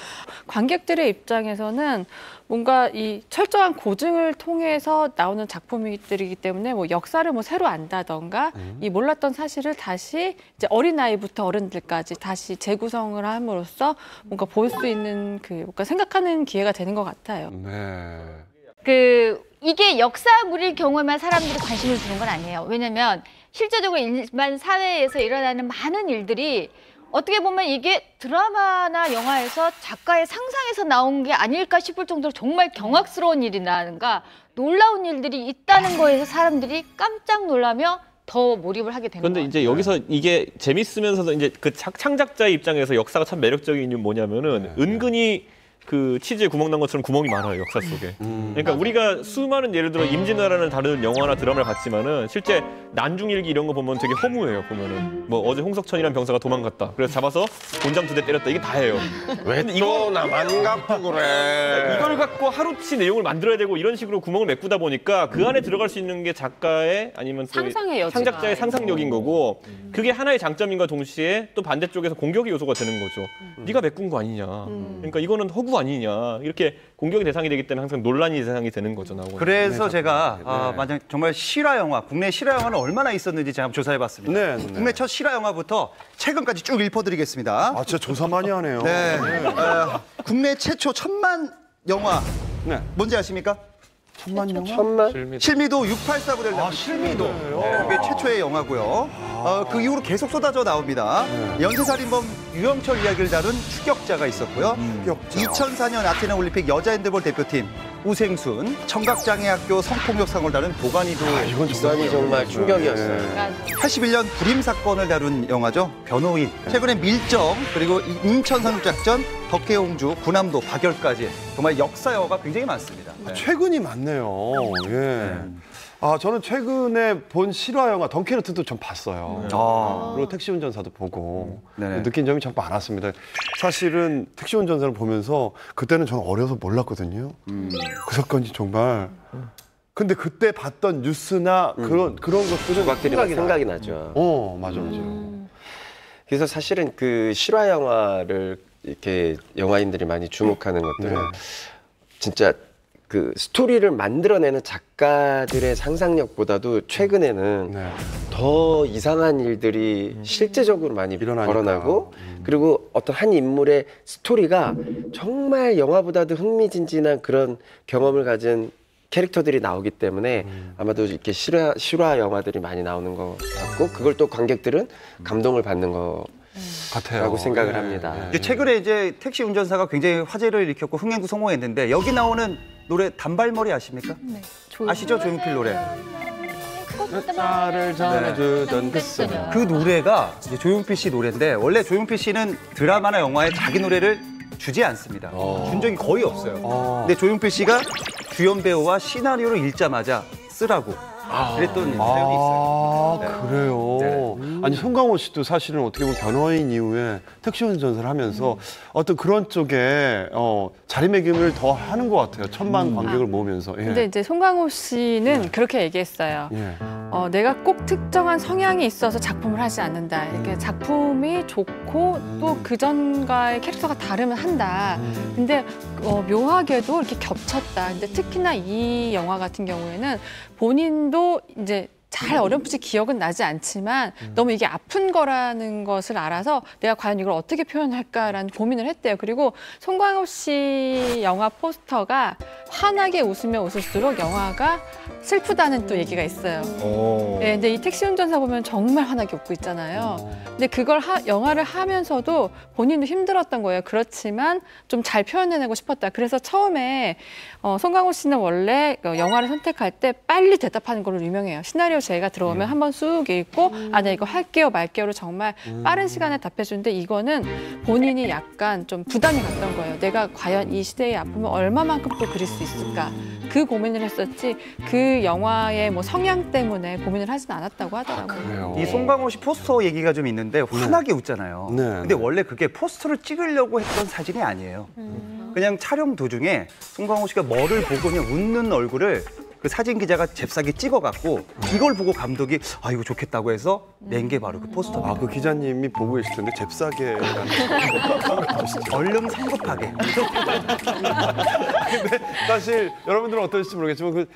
관객들의 입장에서는 뭔가 이 철저한 고증을 통해서 나오는 작품들이기 때문에 뭐 역사를 뭐 새로 안다던가 이 몰랐던 사실을 다시 이제 어린아이부터 어른들까지 다시 재구성을 함으로써 뭔가 볼 수 있는 그 뭔가 생각하는 기회가 되는 것 같아요. 이게 역사물일 경우에만 사람들이 관심을 두는 건 아니에요. 왜냐면 실제적으로 일반 사회에서 일어나는 많은 일들이 어떻게 보면 이게 드라마나 영화에서 작가의 상상에서 나온 게 아닐까 싶을 정도로 정말 경악스러운 일이라든가 놀라운 일들이 있다는 거에서 사람들이 깜짝 놀라며 더 몰입을 하게 되는 거예요. 그런데 이제 여기서 이게 재밌으면서도 이제 그 창작자의 입장에서 역사가 참 매력적인 이유는 뭐냐면은 은근히 그 치즈에 구멍 난 것처럼 구멍이 많아요, 역사 속에. 그러니까 우리가 수많은 예를 들어 임진왜란을 다루는 영화나 드라마를 봤지만은 실제 난중일기 이런 거 보면 되게 허무해요, 보면은. 뭐 어제 홍석천이라는 병사가 도망갔다. 그래서 잡아서 곤장 2대 때렸다. 이게 다예요. 왜 또 나만 갖고 그래? 이걸 갖고 하루치 내용을 만들어야 되고 이런 식으로 구멍을 메꾸다 보니까 그 안에 들어갈 수 있는 게 작가의 아니면 또 상상의 여지가 창작자의 상상력인 거고 그게 하나의 장점인과 동시에 또 반대쪽에서 공격의 요소가 되는 거죠. 네가 메꾼 거 아니냐. 그러니까 이거는 허구 아니냐. 이렇게 공격의 대상이 되기 때문에 항상 논란이 대상이 되는 거죠. 나오고. 그래서 제가 만약 정말 실화 영화, 국내 실화 영화는 얼마나 있었는지 제가 한번 조사해봤습니다. 국내 첫 실화 영화부터 최근까지 쭉 읊어드리겠습니다. 아, 진짜 조사 많이 하네요. 네. 국내 최초 1000만 영화 뭔지 아십니까? 1000만 영화? 실미도 684 부대를 실미도. 그게 최초의 영화고요. 그 이후로 계속 쏟아져 나옵니다. 연쇄살인범 유영철 이야기를 다룬 추격자가 있었고요. 2004년 아테네 올림픽 여자 핸드볼 대표팀 우생순, 청각장애학교 성폭력 사고를 다룬 도가니도 이건 정말 충격이었어요. 81년 불임 사건을 다룬 영화죠. 변호인. 최근에 밀정, 그리고 인천 상륙작전, 덕혜옹주, 군함도, 박열까지 정말 역사 영화가 굉장히 많습니다. 최근이 많네요. 예. 아, 저는 최근에 본 실화 영화 덩케르크도 좀 봤어요. 그리고 택시 운전사도 보고 느낀 점이 참 많았습니다. 사실은 택시 운전사를 보면서 그때는 저는 어려서 몰랐거든요. 그 사건이 정말. 근데 그때 봤던 뉴스나 그런 것들은 생각이 나죠. 맞아. 그래서 사실은 그 실화 영화를 이렇게 영화인들이 많이 주목하는 것들은 진짜 그 스토리를 만들어내는 작가들의 상상력보다도 최근에는 더 이상한 일들이 실제적으로 많이 벌어나고 그리고 어떤 한 인물의 스토리가 정말 영화보다도 흥미진진한 그런 경험을 가진 캐릭터들이 나오기 때문에 아마도 이렇게 실화 영화들이 많이 나오는 것 같고 그걸 또 관객들은 감동을 받는 것 같아요.라고 생각을 합니다. 최근에 이제 택시 운전사가 굉장히 화제를 일으켰고 흥행도 성공했는데 여기 나오는 노래 단발머리 아십니까? 네. 아시죠? 조용필 노래. 꽃다를 전해주던 그 소녀. 그 노래가 이제 조용필 씨 노래인데 원래 조용필 씨는 드라마나 영화에 자기 노래를 주지 않습니다. 준 적이 거의 없어요. 근데 조용필 씨가 주연 배우와 시나리오를 읽자마자 쓰라고 그랬던 사연이 있어요. 그래요. 아니 송강호 씨도 사실은 어떻게 보면 변호인 이후에 택시 운전사를 하면서 어떤 그런 쪽에 자리매김을 더 하는 것 같아요. 1000만 관객을 모으면서. 근데 이제 송강호 씨는 그렇게 얘기했어요. 내가 꼭 특정한 성향이 있어서 작품을 하지 않는다. 이렇게 작품이 좋고 또 그전과의 캐릭터가 다르면 한다. 근데 묘하게도 이렇게 겹쳤다. 근데 특히나 이 영화 같은 경우에는 본인도 이제 잘 어렴풋이 기억은 나지 않지만 너무 이게 아픈 거라는 것을 알아서 내가 과연 이걸 어떻게 표현할까라는 고민을 했대요. 그리고 송강호 씨 영화 포스터가 환하게 웃으면 웃을수록 영화가 슬프다는 또 얘기가 있어요. 네, 근데 이 택시 운전사 보면 정말 환하게 웃고 있잖아요. 근데 그걸 영화를 하면서도 본인도 힘들었던 거예요. 그렇지만 좀 잘 표현해내고 싶었다. 그래서 처음에 송강호 씨는 원래 영화를 선택할 때 빨리 대답하는 걸로 유명해요. 시나리오 제가 들어오면 한번 쑥 읽고 아, 네, 이거 할게요 말게요로 정말 빠른 시간에 답해주는데 이거는 본인이 약간 좀 부담이 갔던 거예요. 내가 과연 이 시대의 아픔을 얼마만큼 또 그릴 수 있을까. 그 고민을 했었지 그 영화의 뭐 성향 때문에 고민을 하진 않았다고 하더라고요. 이 송강호 씨 포스터 얘기가 좀 있는데 환하게 웃잖아요. 근데 원래 그게 포스터를 찍으려고 했던 사진이 아니에요. 그냥 촬영 도중에 송강호 씨가 뭐를 보고 그냥 웃는 얼굴을 그 사진 기자가 잽싸게 찍어갖고 이걸 보고 감독이 아 이거 좋겠다고 해서 낸 게 바로 그 포스터. 아, 그 기자님이 보고 계실 텐데 잽싸게 얼른 성급하게. 근데 사실 여러분들은 어떨지 모르겠지만 그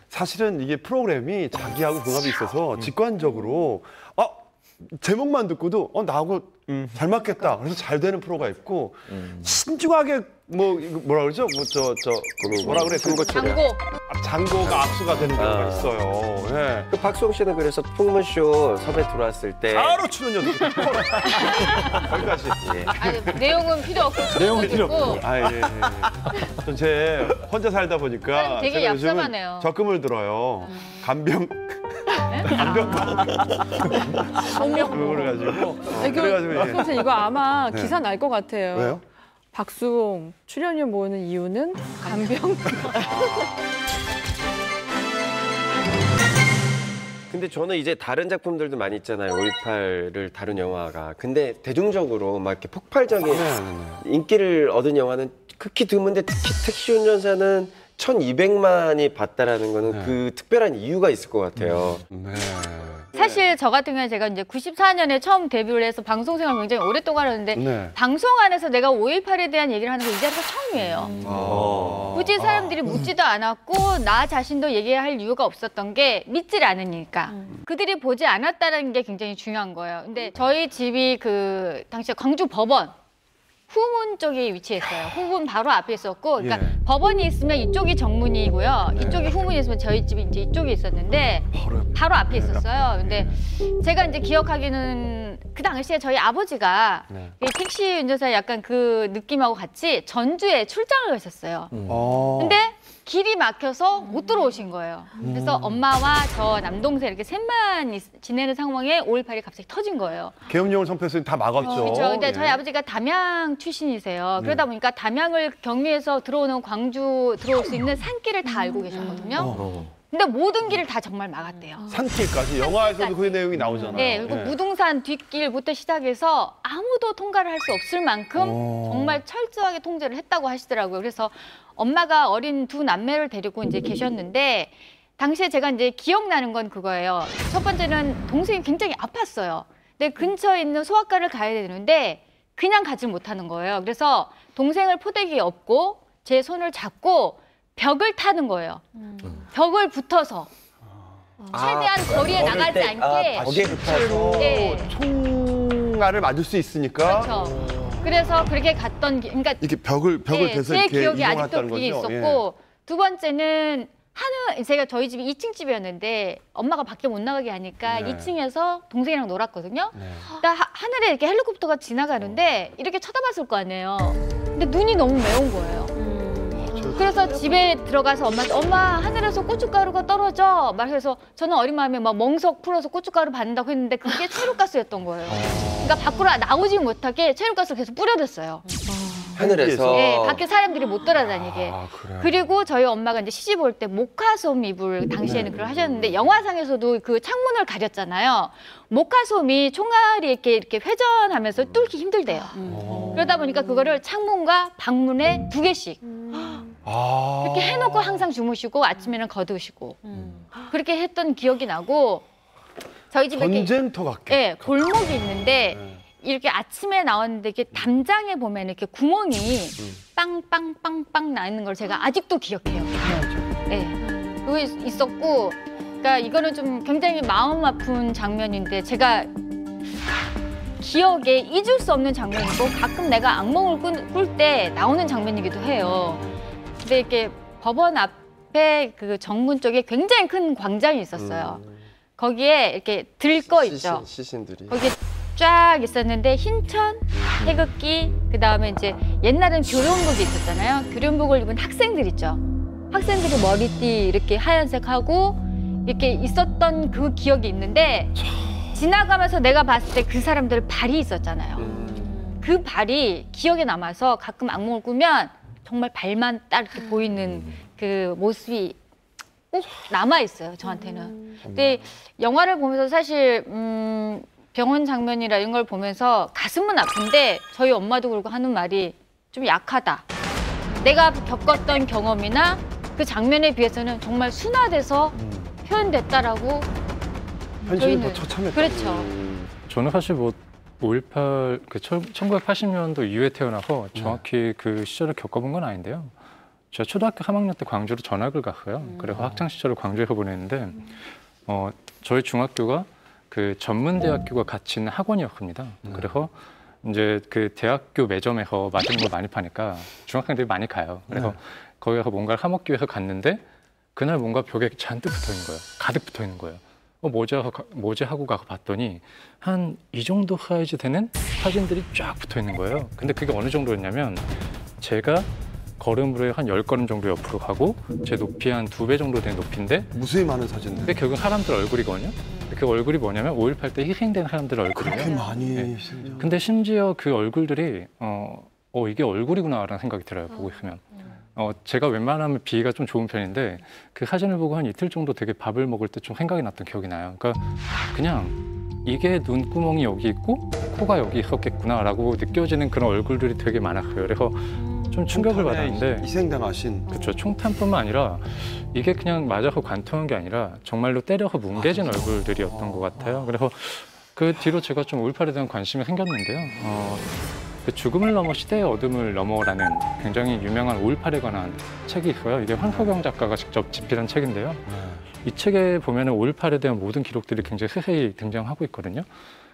사실은 이게 프로그램이 자기하고 궁합이 있어서 직관적으로 제목만 듣고도 나하고 잘 맞겠다. 그래서 잘 되는 프로가 있고 신중하게 뭐라 그러죠? 뭐라 그래? 장고가 악수가 되는 경우가 있어요. 예. 그 박수홍 씨는 그래서 풍문쇼 섭외 들어왔을 때 바로 출연료 거기까지. 예. 아니, 내용은 필요 없고 내용은 필요 없고. 전 제 혼자 살다 보니까 되게 제가 요즘은 얍삽하네요. 적금을 들어요. 간병 그걸 가지고 그래가지고 선생님 이거 아마 기사 날 것 같아요. 왜요? 박수홍 출연료 모으는 이유는 간병. 근데 저는 이제 다른 작품들도 많이 있잖아요. 5.18을 다룬 영화가. 근데 대중적으로 막 이렇게 폭발적인 인기를 얻은 영화는 극히 드문데 특히 택시 운전사는 1,200만이 봤다라는 거는 그 특별한 이유가 있을 것 같아요. 사실 저 같은 경우는 제가 이제 94년에 처음 데뷔를 해서 방송 생활 굉장히 오랫동안 했는데 방송 안에서 내가 5.18에 대한 얘기를 하는 거 이 자리가 처음이에요. 굳이 사람들이 묻지도 않았고 나 자신도 얘기할 이유가 없었던 게 믿질 않으니까. 그들이 보지 않았다는 게 굉장히 중요한 거예요. 근데 저희 집이 그 당시에 광주 법원 후문 쪽에 위치했어요. 후문 바로 앞에 있었고, 그러니까 법원이 있으면 이쪽이 정문이고요. 이쪽이 후문이 있으면 저희 집이 이제 이쪽에 있었는데 바로 앞에 있었어요. 근데 제가 이제 기억하기는 그 당시에 저희 아버지가 택시 운전사 약간 그 느낌하고 같이 전주에 출장을 가셨어요. 근데 길이 막혀서 못 들어오신 거예요. 그래서 엄마와 저 남동생 이렇게 셋만 지내는 상황에 5.18이 갑자기 터진 거예요. 계엄령을 선포했으니 다 막았죠. 그렇죠. 근데 저희 아버지가 담양 출신이세요. 그러다 보니까 담양을 경유해서 들어오는 광주 들어올 수 있는 산길을 다 알고 계셨거든요. 근데 모든 길을 다 정말 막았대요. 산길까지? 영화에서도 그 내용이 나오잖아요. 네, 그리고 무등산 뒷길부터 시작해서 아무도 통과를 할 수 없을 만큼 정말 철저하게 통제를 했다고 하시더라고요. 그래서 엄마가 어린 두 남매를 데리고 이제 계셨는데 당시에 제가 이제 기억나는 건 그거예요. 첫 번째는 동생이 굉장히 아팠어요. 근데 근처에 있는 소아과를 가야 되는데 그냥 가지 못하는 거예요. 그래서 동생을 포대기에 업고 제 손을 잡고 벽을 타는 거예요. 벽을 붙어서 최대한 거리에 나가지 않게. 거기에 붙어서 총알을 맞을 수 있으니까. 그렇죠. 그래서 그렇게 갔던 그러니까 이렇게 벽을 대서 제 이렇게 기억이 아직도 이동했다는 그게 거죠? 있었고 두 번째는 제가 저희 집이 2층 집이었는데 엄마가 밖에 못 나가게 하니까 2층에서 동생이랑 놀았거든요. 나 하늘에 이렇게 헬리콥터가 지나가는데 이렇게 쳐다봤을 거 아니에요. 근데 눈이 너무 매운 거예요. 그래서 집에 들어가서 엄마 하늘에서 고춧가루가 떨어져 막 해서 저는 어린 마음에 막 멍석 풀어서 고춧가루 받는다고 했는데 그게 체류가스였던 거예요. 그러니까 밖으로 나오지 못하게 체류가스를 계속 뿌려댔어요. 하늘에서? 네, 밖에 사람들이 못 돌아다니게. 그리고 저희 엄마가 이제 시집 올 때 모카솜 입을 당시에는 그걸 하셨는데 영화상에서도 그 창문을 가렸잖아요. 모카솜이 총알이 이렇게 회전하면서 뚫기 힘들대요. 그러다 보니까 그거를 창문과 방문에 2개씩 이렇게 해놓고 항상 주무시고 아침에는 거두시고 그렇게 했던 기억이 나고 저희 집에 전쟁터 같게. 네, 골목이 있는데 이렇게 아침에 나왔는데 이렇게 담장에 보면 이렇게 구멍이 빵빵빵빵 나 있는 걸 제가 아직도 기억해요. 네, 그거 있었고 그러니까 이거는 좀 굉장히 마음 아픈 장면인데 제가 기억에 잊을 수 없는 장면이고 가끔 내가 악몽을 꿀 때 나오는 장면이기도 해요. 근데 이렇게 법원 앞에 그 정문 쪽에 굉장히 큰 광장이 있었어요. 거기에 이렇게 들거 있죠. 시신들이. 거기에 쫙 있었는데 흰천, 태극기, 그다음에 이제 옛날엔 교련복이 있었잖아요. 교련복을 입은 학생들 있죠. 학생들이 머리띠 이렇게 하얀색하고 이렇게 있었던 그 기억이 있는데 지나가면서 내가 봤을 때 그 사람들 발이 있었잖아요. 그 발이 기억에 남아서 가끔 악몽을 꾸면 정말 발만 딱 이렇게 보이는 그 모습이 꼭 남아 있어요, 저한테는. 근데 영화를 보면서 사실 병원 장면이라 이런 걸 보면서 가슴은 아픈데 저희 엄마도 그러고 하는 말이 좀 약하다. 내가 겪었던 경험이나 그 장면에 비해서는 정말 순화돼서 표현됐다라고 현실이 더 처참했다. 그렇죠. 저는 사실 뭐 5.18, 그 1980년도 이후에 태어나서 정확히 그 시절을 겪어본 건 아닌데요. 제가 초등학교 3학년 때 광주로 전학을 갔어요. 그래서 학창 시절을 광주에서 보냈는데 저희 중학교가 그 전문대학교가 같이 있는 학원이었습니다. 그래서 이제 그 대학교 매점에서 맛있는 걸 많이 파니까 중학생들이 많이 가요. 그래서 거기 가서 뭔가를 사먹기 위해서 갔는데 그날 뭔가 벽에 잔뜩 붙어 있는 거예요. 가득 붙어 있는 거예요. 뭐지 하고 가서 봤더니 한 이 정도 사이즈 되는 사진들이 쫙 붙어 있는 거예요. 근데 그게 어느 정도였냐면 제가 걸음으로 한 10걸음 정도 옆으로 가고 제 높이 한 2배 정도 되는 높이인데 무수히 많은 사진들. 근데 결국 사람들 얼굴이거든요. 그 얼굴이 뭐냐면 5.18 때 희생된 사람들 얼굴이에요. 그렇게 많이. 네. 근데 심지어 그 얼굴들이 이게 얼굴이구나라는 생각이 들어요. 보고 있으면. 제가 웬만하면 비위가 좀 좋은 편인데 그 사진을 보고 한 이틀 정도 되게 밥을 먹을 때 좀 생각이 났던 기억이 나요. 그러니까 그냥 이게 눈구멍이 여기 있고 코가 여기 있었겠구나라고 느껴지는 그런 얼굴들이 되게 많았어요. 그래서 좀 충격을 받았는데 희생당하신. 그렇죠. 총탄뿐만 아니라 이게 그냥 맞아서 관통한 게 아니라 정말로 때려서 뭉개진 얼굴들이었던 것 같아요. 그래서 그 뒤로 제가 좀 5.18에 대한 관심이 생겼는데요. 그 죽음을 넘어 시대의 어둠을 넘어라는 굉장히 유명한 5.18에 관한 책이 있어요. 이게 황석영 작가가 직접 집필한 책인데요. 이 책에 보면은 5.18에 대한 모든 기록들이 굉장히 세세히 등장하고 있거든요.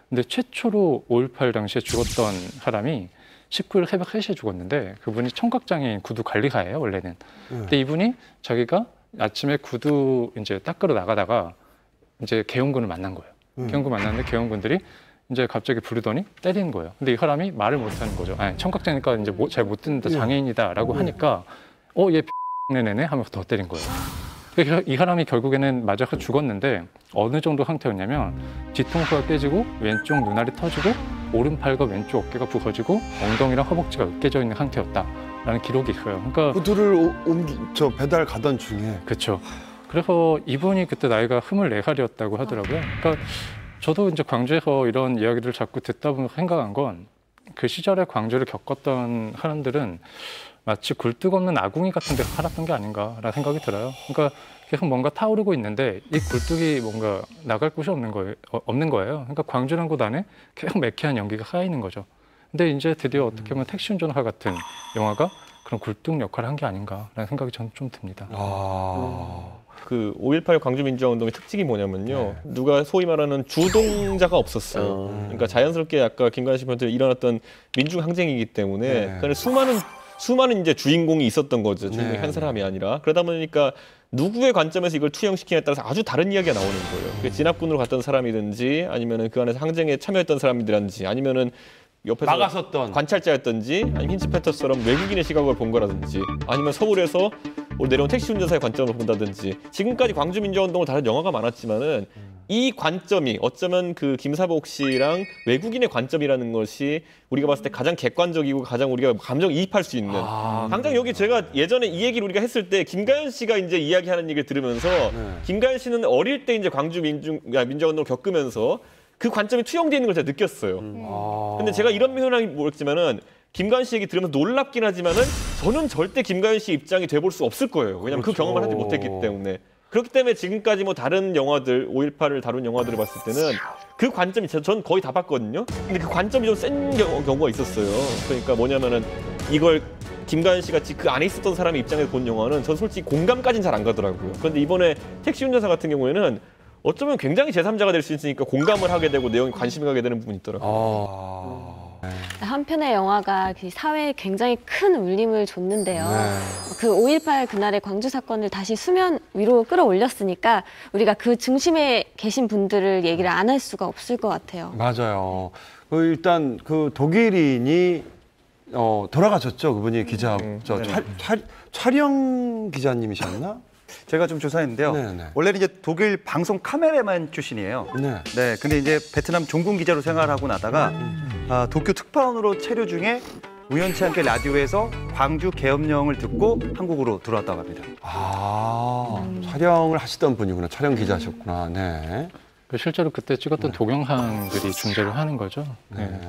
근데 최초로 5.18 당시에 죽었던 사람이 19일 새벽 3시에 죽었는데 그분이 청각장애인 구두 관리사예요, 원래는. 근데 이분이 자기가 아침에 구두 이제 닦으러 나가다가 이제 계엄군을 만난 거예요. 계엄군 만났는데 계엄군들이 이제 갑자기 부르더니 때리는 거예요. 근데 이 사람이 말을 못 하는 거죠. 아니, 청각장애니까 이제 잘 못 듣는다, 장애인이다라고 하니까 얘 네네네 하면서 더 때린 거예요. 그래서 이 사람이 결국에는 맞아서 죽었는데 어느 정도 상태였냐면 뒤통수가 깨지고 왼쪽 눈알이 터지고 오른팔과 왼쪽 어깨가 부서지고 엉덩이랑 허벅지가 으깨져 있는 상태였다라는 기록이 있어요. 그러니까 구두를 배달 가던 중에. 그렇죠. 그래서 이분이 그때 나이가 24살이었다고 하더라고요. 그러니까 저도 이제 광주에서 이런 이야기를 자꾸 듣다 보면 생각한 건 그 시절에 광주를 겪었던 사람들은 마치 굴뚝 없는 아궁이 같은 데서 살았던 게 아닌가라는 생각이 들어요. 그러니까 계속 뭔가 타오르고 있는데 이 굴뚝이 뭔가 나갈 곳이 없는 거예요. 그러니까 광주라는 곳 안에 계속 매캐한 연기가 쌓여 있는 거죠. 근데 이제 드디어 어떻게 보면 택시 운전사 같은 영화가 그런 굴뚝 역할을 한 게 아닌가라는 생각이 저는 좀 듭니다. 그 5.18 광주민주화운동의 특징이 뭐냐면요. 누가 소위 말하는 주동자가 없었어요. 그러니까 자연스럽게 아까 김관식 씨한테 일어났던 민중항쟁이기 때문에 그러니까 수많은 이제 주인공이 있었던 거죠. 주인공이 한 사람이 아니라. 그러다 보니까 누구의 관점에서 이걸 투영시키냐에 따라서 아주 다른 이야기가 나오는 거예요. 진압군으로 갔던 사람이든지 아니면은 그 안에서 항쟁에 참여했던 사람이든지 아니면은 옆에서 막았었던 관찰자였든지 아니면 힌츠페터스처럼 외국인의 시각을 본 거라든지 아니면 서울에서 내려온 택시 운전사의 관점을 본다든지 지금까지 광주민주화운동을 다룬 영화가 많았지만은 이 관점이 어쩌면 그 김사복 씨랑 외국인의 관점이라는 것이 우리가 봤을 때 가장 객관적이고 가장 우리가 감정이입할 수 있는 당장 여기 제가 예전에 이 얘기를 우리가 했을 때 김가연 씨가 이제 이야기하는 얘기를 들으면서 김가연 씨는 어릴 때 이제 광주 민주화운동을 겪으면서 그 관점이 투영되어 있는 걸 제가 느꼈어요. 근데 제가 이런 표현이 모르겠지만은 김가연 씨 얘기 들으면서 놀랍긴 하지만은 저는 절대 김가연 씨 입장이 돼볼 수 없을 거예요. 왜냐하면 그 경험을 하지 못했기 때문에. 그렇기 때문에 지금까지 뭐 다른 영화들 5.18을 다룬 영화들을 봤을 때는 그 관점이 전 거의 다 봤거든요. 근데 그 관점이 좀 센 경우가 있었어요. 그러니까 뭐냐면은 이걸 김가연 씨 같이 그 안에 있었던 사람의 입장에서 본 영화는 전 솔직히 공감까지는 잘 안 가더라고요. 그런데 이번에 택시 운전사 같은 경우에는 어쩌면 굉장히 제3자가 될 수 있으니까 공감을 하게 되고 내용에 관심이 가게 되는 부분이 있더라고요. 한편의 영화가 그 사회에 굉장히 큰 울림을 줬는데요. 그 5.18 그날의 광주 사건을 다시 수면 위로 끌어올렸으니까 우리가 그 중심에 계신 분들을 얘기를 안 할 수가 없을 것 같아요. 맞아요. 일단 그 독일인이 돌아가셨죠. 그분이 기자, 촬영 기자님이셨나? 제가 좀 조사했는데요. 네네. 원래는 이제 독일 방송 카메라맨 출신이에요. 네. 근데 이제 베트남 종군 기자로 생활하고 나다가 도쿄 특파원으로 체류 중에 우연치 않게 라디오에서 광주 계엄령을 듣고 한국으로 들어왔다고 합니다. 촬영을 하시던 분이구나. 촬영 기자셨구나. 네. 실제로 그때 찍었던 동영상들이 존재를 하는 거죠. 네.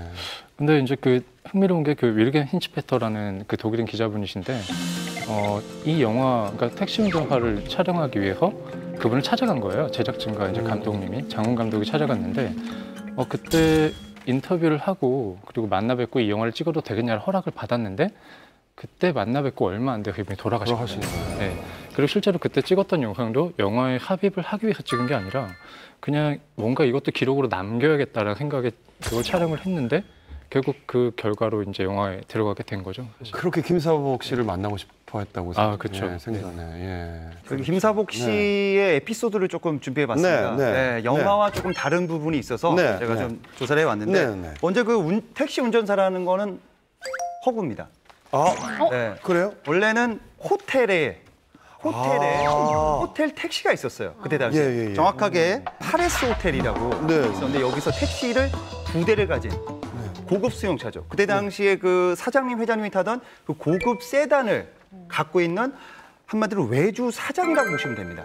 근데 이제 그 흥미로운 게 그 윌겐 힌치페터라는 그 독일인 기자분이신데 이 영화, 그러니까 택시 운전사를 촬영하기 위해서 그분을 찾아간 거예요. 제작진과 이제 감독님이, 장훈 감독이 찾아갔는데 그때 인터뷰를 하고 그리고 만나 뵙고 이 영화를 찍어도 되겠냐를 허락을 받았는데 그때 만나 뵙고 얼마 안 돼서 이분이 돌아가신 거예요. 네. 그리고 실제로 그때 찍었던 영상도 영화에 합입을 하기 위해서 찍은 게 아니라 그냥 뭔가 이것도 기록으로 남겨야겠다라는 생각에 그걸 촬영을 했는데 결국 그 결과로 이제 영화에 들어가게 된 거죠. 사실. 그렇게 김사복 씨를 만나고 싶어 했다고 그렇죠. 생전에. 그 김사복 씨의 에피소드를 조금 준비해봤습니다. 영화와 조금 다른 부분이 있어서 제가 좀 조사를 해왔는데 먼저 그 택시 운전사라는 거는 허구입니다. 그래요? 원래는 호텔에 호텔 택시가 있었어요. 그때 당시에. 정확하게 파레스 호텔이라고 있었는데 여기서 택시를 2대를 가진 고급 수용차죠. 그때 당시에 그 사장님, 회장님이 타던 그 고급 세단을 갖고 있는 한마디로 외주 사장이라고 보시면 됩니다.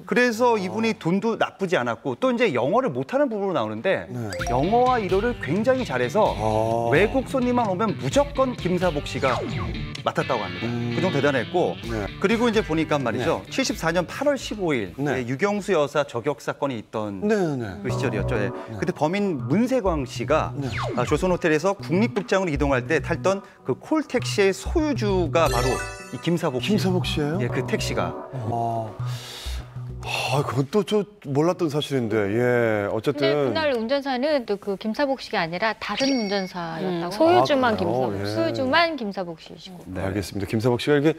그래서 이분이 돈도 나쁘지 않았고 또 이제 영어를 못하는 부분으로 나오는데 영어와 일어를 굉장히 잘해서 외국 손님만 오면 무조건 김사복 씨가 맡았다고 합니다. 그 정도 대단했고 그리고 이제 보니까 말이죠. 74년 8월 15일 유경수 여사 저격 사건이 있던 그 시절이었죠. 그때 범인 문세광 씨가 조선호텔에서 국립극장으로 이동할 때 탈던 그 콜택시의 소유주가 바로 이 김사복 씨예요? 예, 그 택시가. 그건 또 저 몰랐던 사실인데, 어쨌든. 근데 그날 운전사는 또 그 김사복 씨가 아니라 다른 운전사였다고. 소유주만 김사복. 소유주만 김사복 씨이시고. 알겠습니다. 김사복 씨가 이렇게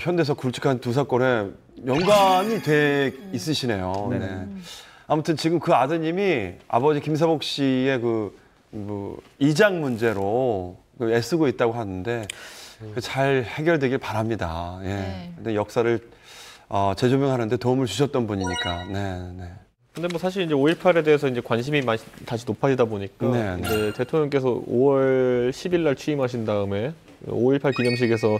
현대에서 굵직한 두 사건에 연관이 돼 있으시네요. 아무튼 지금 그 아드님이 아버지 김사복 씨의 이장 문제로 애쓰고 있다고 하는데 잘 해결되길 바랍니다. 근데 역사를 재조명하는데 도움을 주셨던 분이니까. 근데 뭐 사실 이제 5.18에 대해서 이제 관심이 다시 높아지다 보니까 이제 대통령께서 5월 10일 날 취임하신 다음에 5.18 기념식에서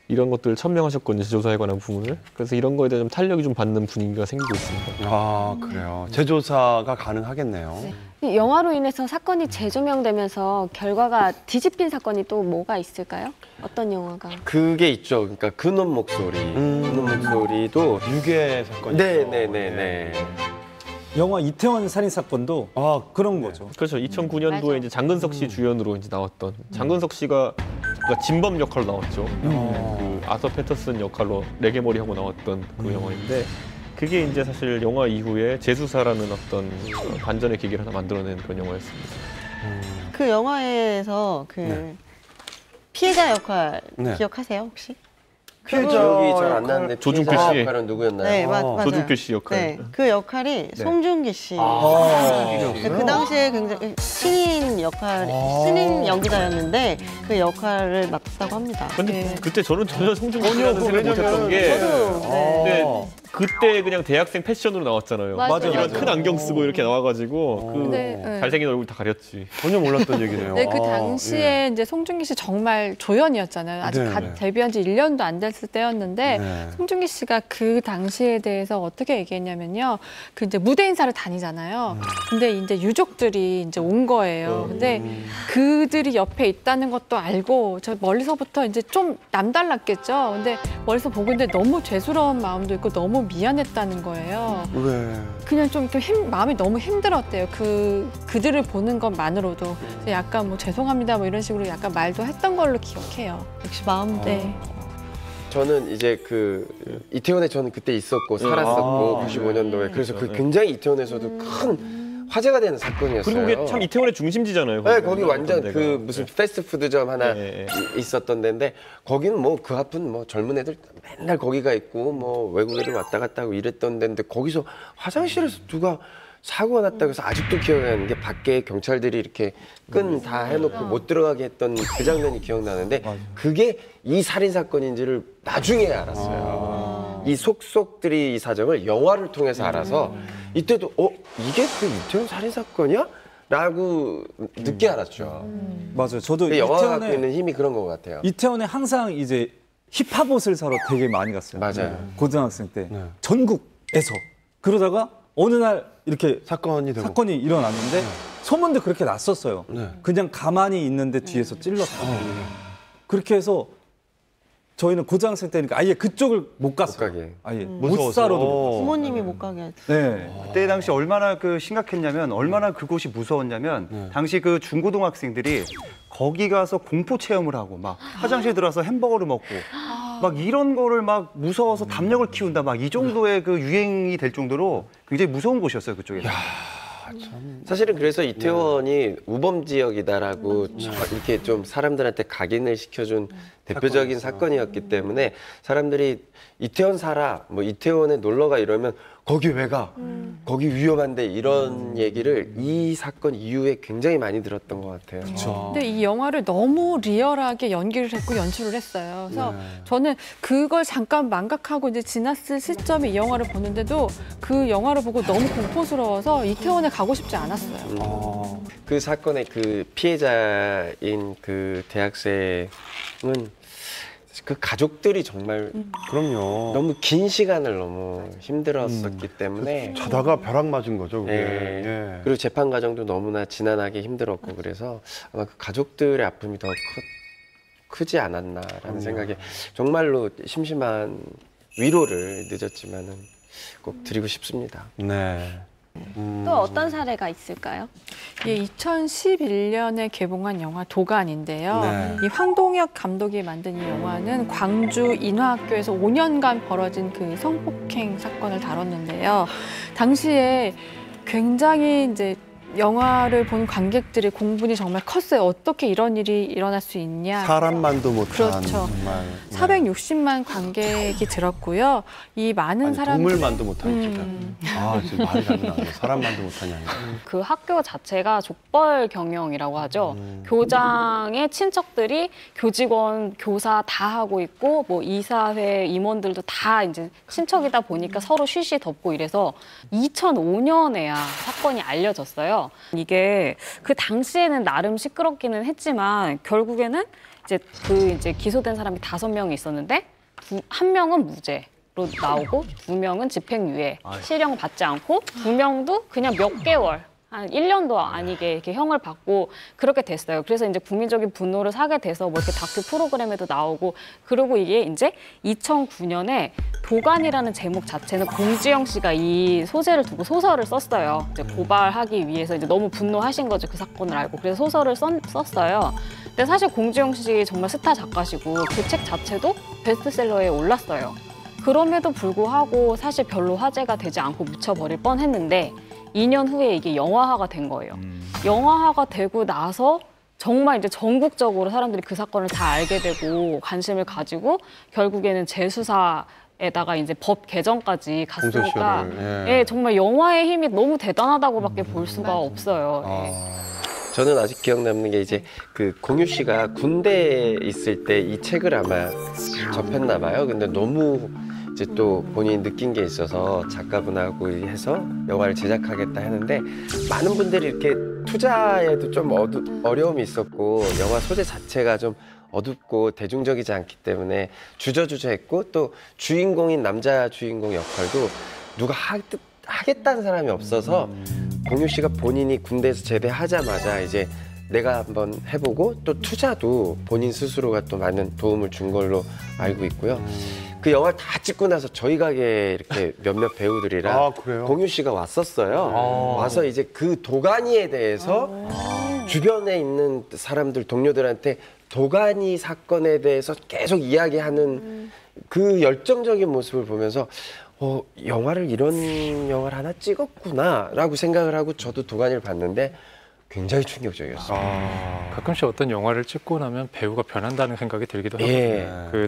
이런 것들을 천명하셨거든요. 재조사에 관한 부분을. 그래서 이런 거에 대한 탄력이 좀 받는 분위기가 생기고 있습니다. 그래요. 재조사가 가능하겠네요. 영화로 인해서 사건이 재조명되면서 결과가 뒤집힌 사건이 또 뭐가 있을까요? 어떤 영화가? 그게 있죠. 그러니까 근원 목소리. 근원 목소리도 유괴 사건이죠. 네네네네. 영화 이태원 살인 사건도 그런 거죠. 그렇죠. 2009년도에 이제 장근석 씨 주연으로 이제 나왔던 장근석 씨가 진범 역할로 나왔죠. 그 아서 패터슨 역할로 레게머리 하고 나왔던 그 영화인데 그게 이제 사실 영화 이후에 재수사라는 어떤 반전의 계기를 하나 만들어낸 그런 영화였습니다. 그 영화에서 그 피해자 역할 기억하세요 혹시? 기억이 잘 안 나는데 조준필 씨 역할은 누구였나요? 네, 맞아요. 조준필 씨 역할. 네, 그 역할이 송중기 씨. 그 당시에 굉장히 신인 역할, 신인 연기자였는데 그 역할을 맡았다고 합니다. 근데 그때 저는 전혀 송중기 씨라는 생각 못했던 게 근데 그때 그냥 대학생 패션으로 나왔잖아요. 이런 큰 안경 쓰고 이렇게 나와가지고 잘생긴 얼굴 다 가렸지. 전혀 몰랐던 얘기네요. 네, 그 당시에 이제 송중기 씨 정말 조연이었잖아요. 아직 데뷔한 지 1년도 안 됐을 때였는데 송중기 씨가 그 당시에 대해서 어떻게 얘기했냐면요. 그 이제 무대 인사를 다니잖아요. 근데 이제 유족들이 이제 온 거예요. 근데 그들이 옆에 있다는 것도 알고 저 멀리서부터 이제 좀 남달랐겠죠. 근데 멀리서 보고 있는데 너무 죄스러운 마음도 있고 너무 너무 미안했다는 거예요. 왜? 그냥 좀 이렇게 마음이 너무 힘들었대요. 그들을 보는 것만으로도. 그래서 약간 뭐 죄송합니다 뭐 이런 식으로 약간 말도 했던 걸로 기억해요. 역시 마음. 네. 저는 이제 이태원에 저는 그때 있었고 살았었고 95년도에 그래서 굉장히 이태원에서도 큰 화제가 되는 사건이었어요. 그리고 그게 참 이태원의 중심지잖아요. 네, 거기 완전 데가. 무슨 패스트푸드점 하나 있었던 데인데 거기는 뭐 그 앞은 뭐 젊은 애들 맨날 거기가 있고 뭐 외국 애들 왔다 갔다 하고 이랬던 데인데 거기서 화장실에서 누가 사고가 났다고 해서 아직도 기억이 나는 게 밖에 경찰들이 이렇게 끈 다 해놓고 못 들어가게 했던 그 장면이 기억나는데 그게 이 살인 사건인지를 나중에 알았어요. 이 속속들이 이 사정을 영화를 통해서 알아서 이때도 이게 그 이태원 살인 사건이야? 라고 늦게 알았죠. 맞아요. 저도 영화가 갖고 있는 힘이 그런 것 같아요. 이태원에 항상 이제 힙합 옷을 사러 되게 많이 갔어요. 맞아요. 고등학생 때 전국에서 그러다가 어느 날 이렇게 사건이 일어났는데 소문도 그렇게 났었어요. 그냥 가만히 있는데 뒤에서 찔렀다. 그렇게 해서 저희는 고등학생 때니까 아예 그쪽을 못 갔어요. 아예 못 사러도. 부모님이 못 가게 하죠. 네. 그때 당시 얼마나 심각했냐면 얼마나 그곳이 무서웠냐면 당시 그 중고등학생들이 거기 가서 공포 체험을 하고 막 화장실 들어가서 햄버거를 먹고 막 이런 거를 막 무서워서 담력을 키운다 막 이 정도의 그 유행이 될 정도로 굉장히 무서운 곳이었어요 그쪽에서. 사실은 그래서 이태원이 우범 지역이다라고 이렇게 좀 사람들한테 각인을 시켜준 대표적인 사건이었기 때문에 사람들이 이태원 살아, 뭐 이태원에 놀러가 이러면 거기 왜 가? 거기 위험한데 이런 얘기를 이 사건 이후에 굉장히 많이 들었던 것 같아요. 근데 이 영화를 너무 리얼하게 연기를 했고 연출을 했어요. 그래서 저는 그걸 잠깐 망각하고 이제 지났을 시점에 이 영화를 보는데도 그 영화를 보고 너무 공포스러워서 이태원에 가고 싶지 않았어요. 그 사건의 그 피해자인 그 대학생은 그 가족들이 정말 그럼요. 너무 긴 시간을 너무 힘들었었기 때문에 자다가 벼락 맞은 거죠. 그게. 예. 그리고 재판 과정도 너무나 지난하게 힘들었고 그래서 아마 그 가족들의 아픔이 더 크지 않았나라는 생각에 정말로 심심한 위로를 늦었지만은 꼭 드리고 싶습니다. 네. 또 어떤 사례가 있을까요? 예, 2011년에 개봉한 영화 도간인데요. 네. 이 황동혁 감독이 만든 이 영화는 광주 인화학교에서 5년간 벌어진 그 성폭행 사건을 다뤘는데요. 당시에 굉장히 이제 영화를 본 관객들의 공분이 정말 컸어요. 어떻게 이런 일이 일어날 수 있냐. 사람만도 못한 그렇죠. 정말. 460만 관객이 들었고요. 이 많은 사람들 동물만도 못한 진짜. 지금 말이 안 나와요. 사람만도 못하냐. 그 학교 자체가 족벌 경영이라고 하죠. 교장의 친척들이 교직원, 교사 다 하고 있고 뭐 이사회 임원들도 다 이제 친척이다 보니까 서로 쉬쉬 덮고 이래서 2005년에야 사건이 알려졌어요. 이게 그 당시에는 나름 시끄럽기는 했지만 결국에는 이제 기소된 사람이 5명이 있었는데 1명은 무죄로 나오고 2명은 집행유예, 실형 받지 않고 2명도 그냥 몇 개월, 한 1년도 아니게 이렇게 형을 받고 그렇게 됐어요. 그래서 이제 국민적인 분노를 사게 돼서 뭐 이렇게 다큐 프로그램에도 나오고 그리고 이게 이제 2009년에 도간이라는 제목 자체는 공지영 씨가 이 소재를 두고 소설을 썼어요. 이제 고발하기 위해서 이제 너무 분노하신 거죠. 그 사건을 알고. 그래서 소설을 썼어요. 근데 사실 공지영 씨 정말 스타 작가시고 그 책 자체도 베스트셀러에 올랐어요. 그럼에도 불구하고 사실 별로 화제가 되지 않고 묻혀버릴 뻔했는데 2년 후에 이게 영화화가 된 거예요. 영화화가 되고 나서 정말 이제 전국적으로 사람들이 그 사건을 다 알게 되고 관심을 가지고 결국에는 재수사에다가 이제 법 개정까지 갔으니까 예, 정말 영화의 힘이 너무 대단하다고밖에 볼 수가 없어요. 예. 저는 아직 기억 남는 게 이제 그 공유 씨가 군대에 있을 때 이 책을 아마 접했나 봐요. 근데 너무 이제 또 본인이 느낀 게 있어서 작가분하고 해서 영화를 제작하겠다 했는데 많은 분들이 이렇게 투자에도 좀 어려움이 있었고 영화 소재 자체가 좀 어둡고 대중적이지 않기 때문에 주저주저했고 또 주인공인 남자 주인공 역할도 누가 하겠다는 사람이 없어서 공유 씨가 본인이 군대에서 제대하자마자 이제 내가 한번 해보고 또 투자도 본인 스스로가 또 많은 도움을 준 걸로 알고 있고요. 그 영화를 다 찍고 나서 저희 가게에 이렇게 몇몇 배우들이랑 공유 씨가 왔었어요. 와서 이제 그 도가니에 대해서 주변에 있는 사람들, 동료들한테 도가니 사건에 대해서 계속 이야기하는 그 열정적인 모습을 보면서 영화를 이런 영화를 하나 찍었구나라고 생각을 하고 저도 도가니를 봤는데 굉장히 충격적이었어요. 가끔씩 어떤 영화를 찍고 나면 배우가 변한다는 생각이 들기도 하거든요. 예. 그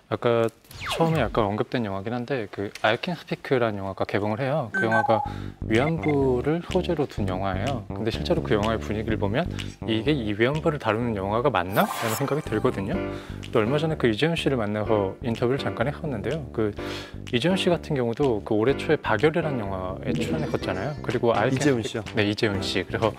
아까 처음에 약간 언급된 영화긴 한데 그 I Can Speak라는 영화가 개봉을 해요. 그 영화가 위안부를 소재로 둔 영화예요. 근데 실제로 그 영화의 분위기를 보면 이게 이 위안부를 다루는 영화가 맞나? 라는 생각이 들거든요. 또 얼마 전에 그 이재훈 씨를 만나서 인터뷰를 잠깐 했었는데요. 그 이재훈 씨 같은 경우도 그 올해 초에 박열이라는 영화에 출연했었잖아요. 그리고 이재훈 씨요? 네, 이재훈 씨. 그래서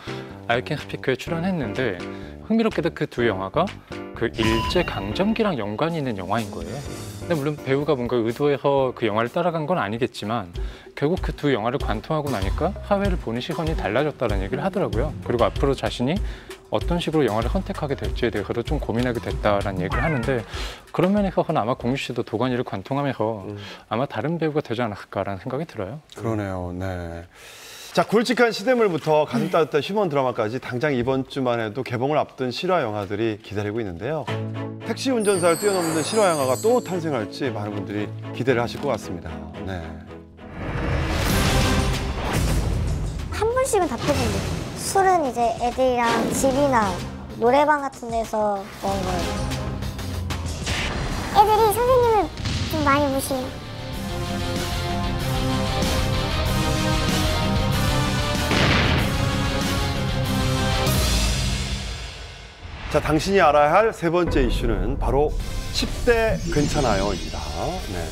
I Can Speak에 출연했는데 흥미롭게도 그 두 영화가 그 일제 강점기랑 연관이 있는 영화인 거예요. 근데 물론 배우가 뭔가 의도해서 그 영화를 따라간 건 아니겠지만 결국 그 두 영화를 관통하고 나니까 사회를 보는 시선이 달라졌다는 얘기를 하더라고요. 그리고 앞으로 자신이 어떤 식으로 영화를 선택하게 될지에 대해서도 좀 고민하게 됐다라는 얘기를 하는데 그런 면에서는 아마 공유 씨도 도가니를 관통하면서 아마 다른 배우가 되지 않았을까라는 생각이 들어요. 그러네요. 네. 자, 굵직한 시대물부터 가슴 따뜻한 휴먼 드라마까지 당장 이번 주만 해도 개봉을 앞둔 실화 영화들이 기다리고 있는데요. 택시 운전사를 뛰어넘는 실화 영화가 또 탄생할지 많은 분들이 기대를 하실 것 같습니다. 네. 한 번씩은 다 펴본대. 술은 이제 애들이랑 집이나 노래방 같은 데서 먹은 거예요. 애들이 선생님을 좀 많이 무시해요. 자, 당신이 알아야 할 세 번째 이슈는 바로 10대 괜찮아요입니다. 네.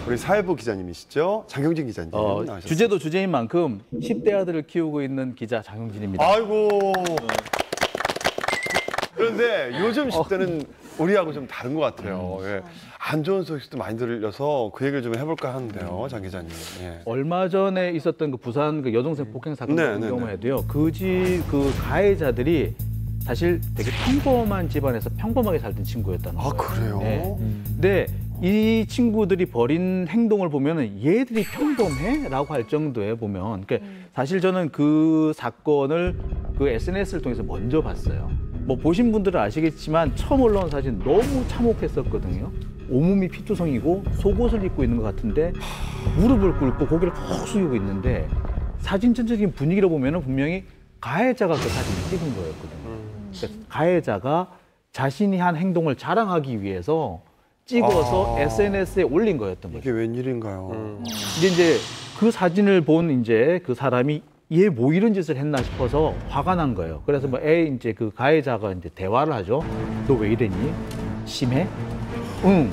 우리 사회부 기자님이시죠? 장경진 기자님 나오셨어요. 주제도 주제인 만큼 10대 아들을 키우고 있는 기자 장경진입니다. 아이고. 그런데 요즘 10대는 우리하고 좀 다른 것 같아요. 예. 안 좋은 소식도 많이 들려서 그 얘기를 좀 해볼까 하는데요, 장 기자님. 예. 얼마 전에 있었던 그 부산 그 여동생 폭행 사건 같은 경우에도요. 그 가해자들이 사실 되게 평범한 집안에서 평범하게 살던 친구였다는 거예요. 아, 그래요? 네. 근데 이 친구들이 벌인 행동을 보면은 얘들이 평범해? 라고 할 정도에 보면 그러니까 사실 저는 그 사건을 그 SNS를 통해서 먼저 봤어요. 뭐 보신 분들은 아시겠지만 처음 올라온 사진 너무 참혹했었거든요. 온몸이 피투성이고 속옷을 입고 있는 것 같은데 무릎을 꿇고 고개를 푹 숙이고 있는데 사진 전체적인 분위기로 보면은 분명히 가해자가 그 사진을 찍은 거였거든요. 그러니까 가해자가 자신이 한 행동을 자랑하기 위해서 찍어서 SNS에 올린 거였던 거죠. 이게 웬일인가요? 이제 그 사진을 본 이제 그 사람이 얘 뭐 이런 짓을 했나 싶어서 화가 난 거예요. 그래서 뭐 이제 그 가해자가 이제 대화를 하죠. 너 왜 이랬니? 심해? 응.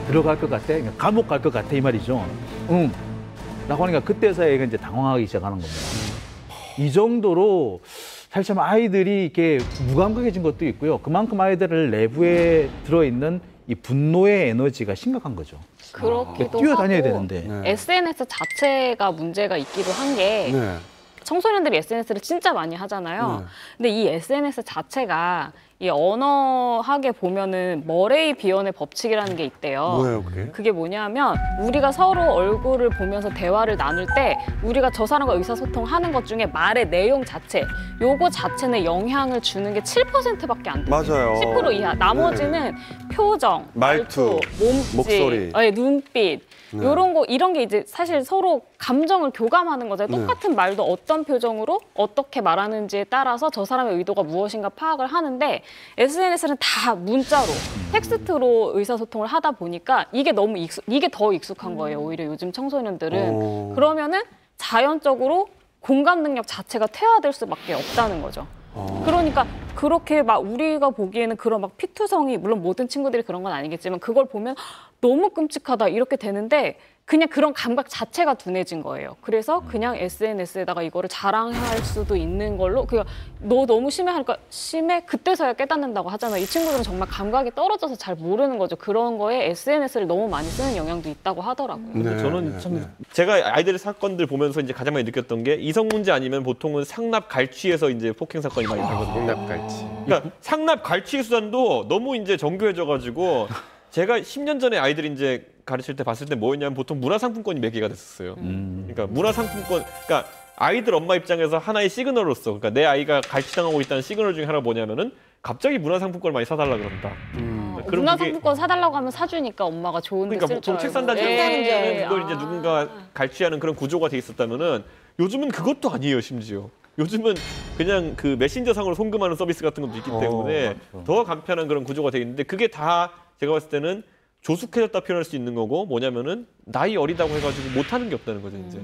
들어갈 것 같아? 감옥 갈 것 같아 이 말이죠. 응. 라고 하니까 그때서야 얘가 이제 당황하기 시작하는 겁니다. 이 정도로 사실 참 아이들이 이렇게 무감각해진 것도 있고요. 그만큼 아이들 내부에 들어있는 이 분노의 에너지가 심각한 거죠. 그렇기도 뛰어다녀야 하고 되는데. SNS 자체가 문제가 있기도 한 게 청소년들이 SNS를 진짜 많이 하잖아요. 근데 이 SNS 자체가 이 언어학에 보면은 머레이 비언의 법칙이라는 게 있대요. 뭐예요, 그게? 그게 뭐냐면 우리가 서로 얼굴을 보면서 대화를 나눌 때 우리가 저 사람과 의사소통하는 것 중에 말의 내용 자체, 요거 자체는 영향을 주는 게 7%밖에 안 돼요. 맞아요. 10% 이하. 나머지는 표정, 말투, 몸짓, 목소리. 눈빛, 이런 게 이제 사실 서로 감정을 교감하는 거죠. 똑같은 말도 어떤 표정으로 어떻게 말하는지에 따라서 저 사람의 의도가 무엇인가 파악을 하는데 SNS는 다 문자로, 텍스트로 의사소통을 하다 보니까 이게 이게 더 익숙한 거예요. 오히려 요즘 청소년들은. 그러면은 자연적으로 공감 능력 자체가 퇴화될 수밖에 없다는 거죠. 그러니까 그렇게 막 우리가 보기에는 그런 막 피투성이, 물론 모든 친구들이 그런 건 아니겠지만 그걸 보면 너무 끔찍하다 이렇게 되는데 그냥 그런 감각 자체가 둔해진 거예요. 그래서 그냥 SNS에다가 이거를 자랑할 수도 있는 걸로 너 너무 심해 하니까 심해? 그때서야 깨닫는다고 하잖아요. 이 친구들은 정말 감각이 떨어져서 잘 모르는 거죠. 그런 거에 SNS를 너무 많이 쓰는 영향도 있다고 하더라고요. 저는 참 제가 아이들의 사건들 보면서 이제 가장 많이 느꼈던 게 이성 문제 아니면 보통은 상납 갈취에서 이제 폭행 사건이 많이 나거든요. 상납 갈취. 그러니까 상납 갈취 수단도 너무 이제 정교해져가지고 제가 10년 전에 아이들이 이제 가르칠 때 봤을 때 뭐였냐면 보통 문화상품권이 매개가 됐었어요. 그러니까 문화상품권, 그러니까 아이들 엄마 입장에서 하나의 시그널로서, 그러니까 내 아이가 갈취당하고 있다는 시그널 중에 하나가 뭐냐면은 갑자기 문화상품권을 많이 사달라 그런다. 그럼 문화상품권 사달라고 하면 사주니까 엄마가 좋은데 그러니까 쓸 줄 보통 알고. 책산단지에서 사는 데는 그걸 이제 누군가 갈취하는 그런 구조가 돼 있었다면은 요즘은 그것도 아니에요. 심지어 요즘은 그냥 그 메신저상으로 송금하는 서비스 같은 것도 있기 때문에 더 간편한 그런 구조가 돼 있는데, 그게 다 제가 봤을 때는 조숙해졌다 표현할 수 있는 거고, 뭐냐면은 나이 어리다고 해가지고 못하는 게 없다는 거죠 이제.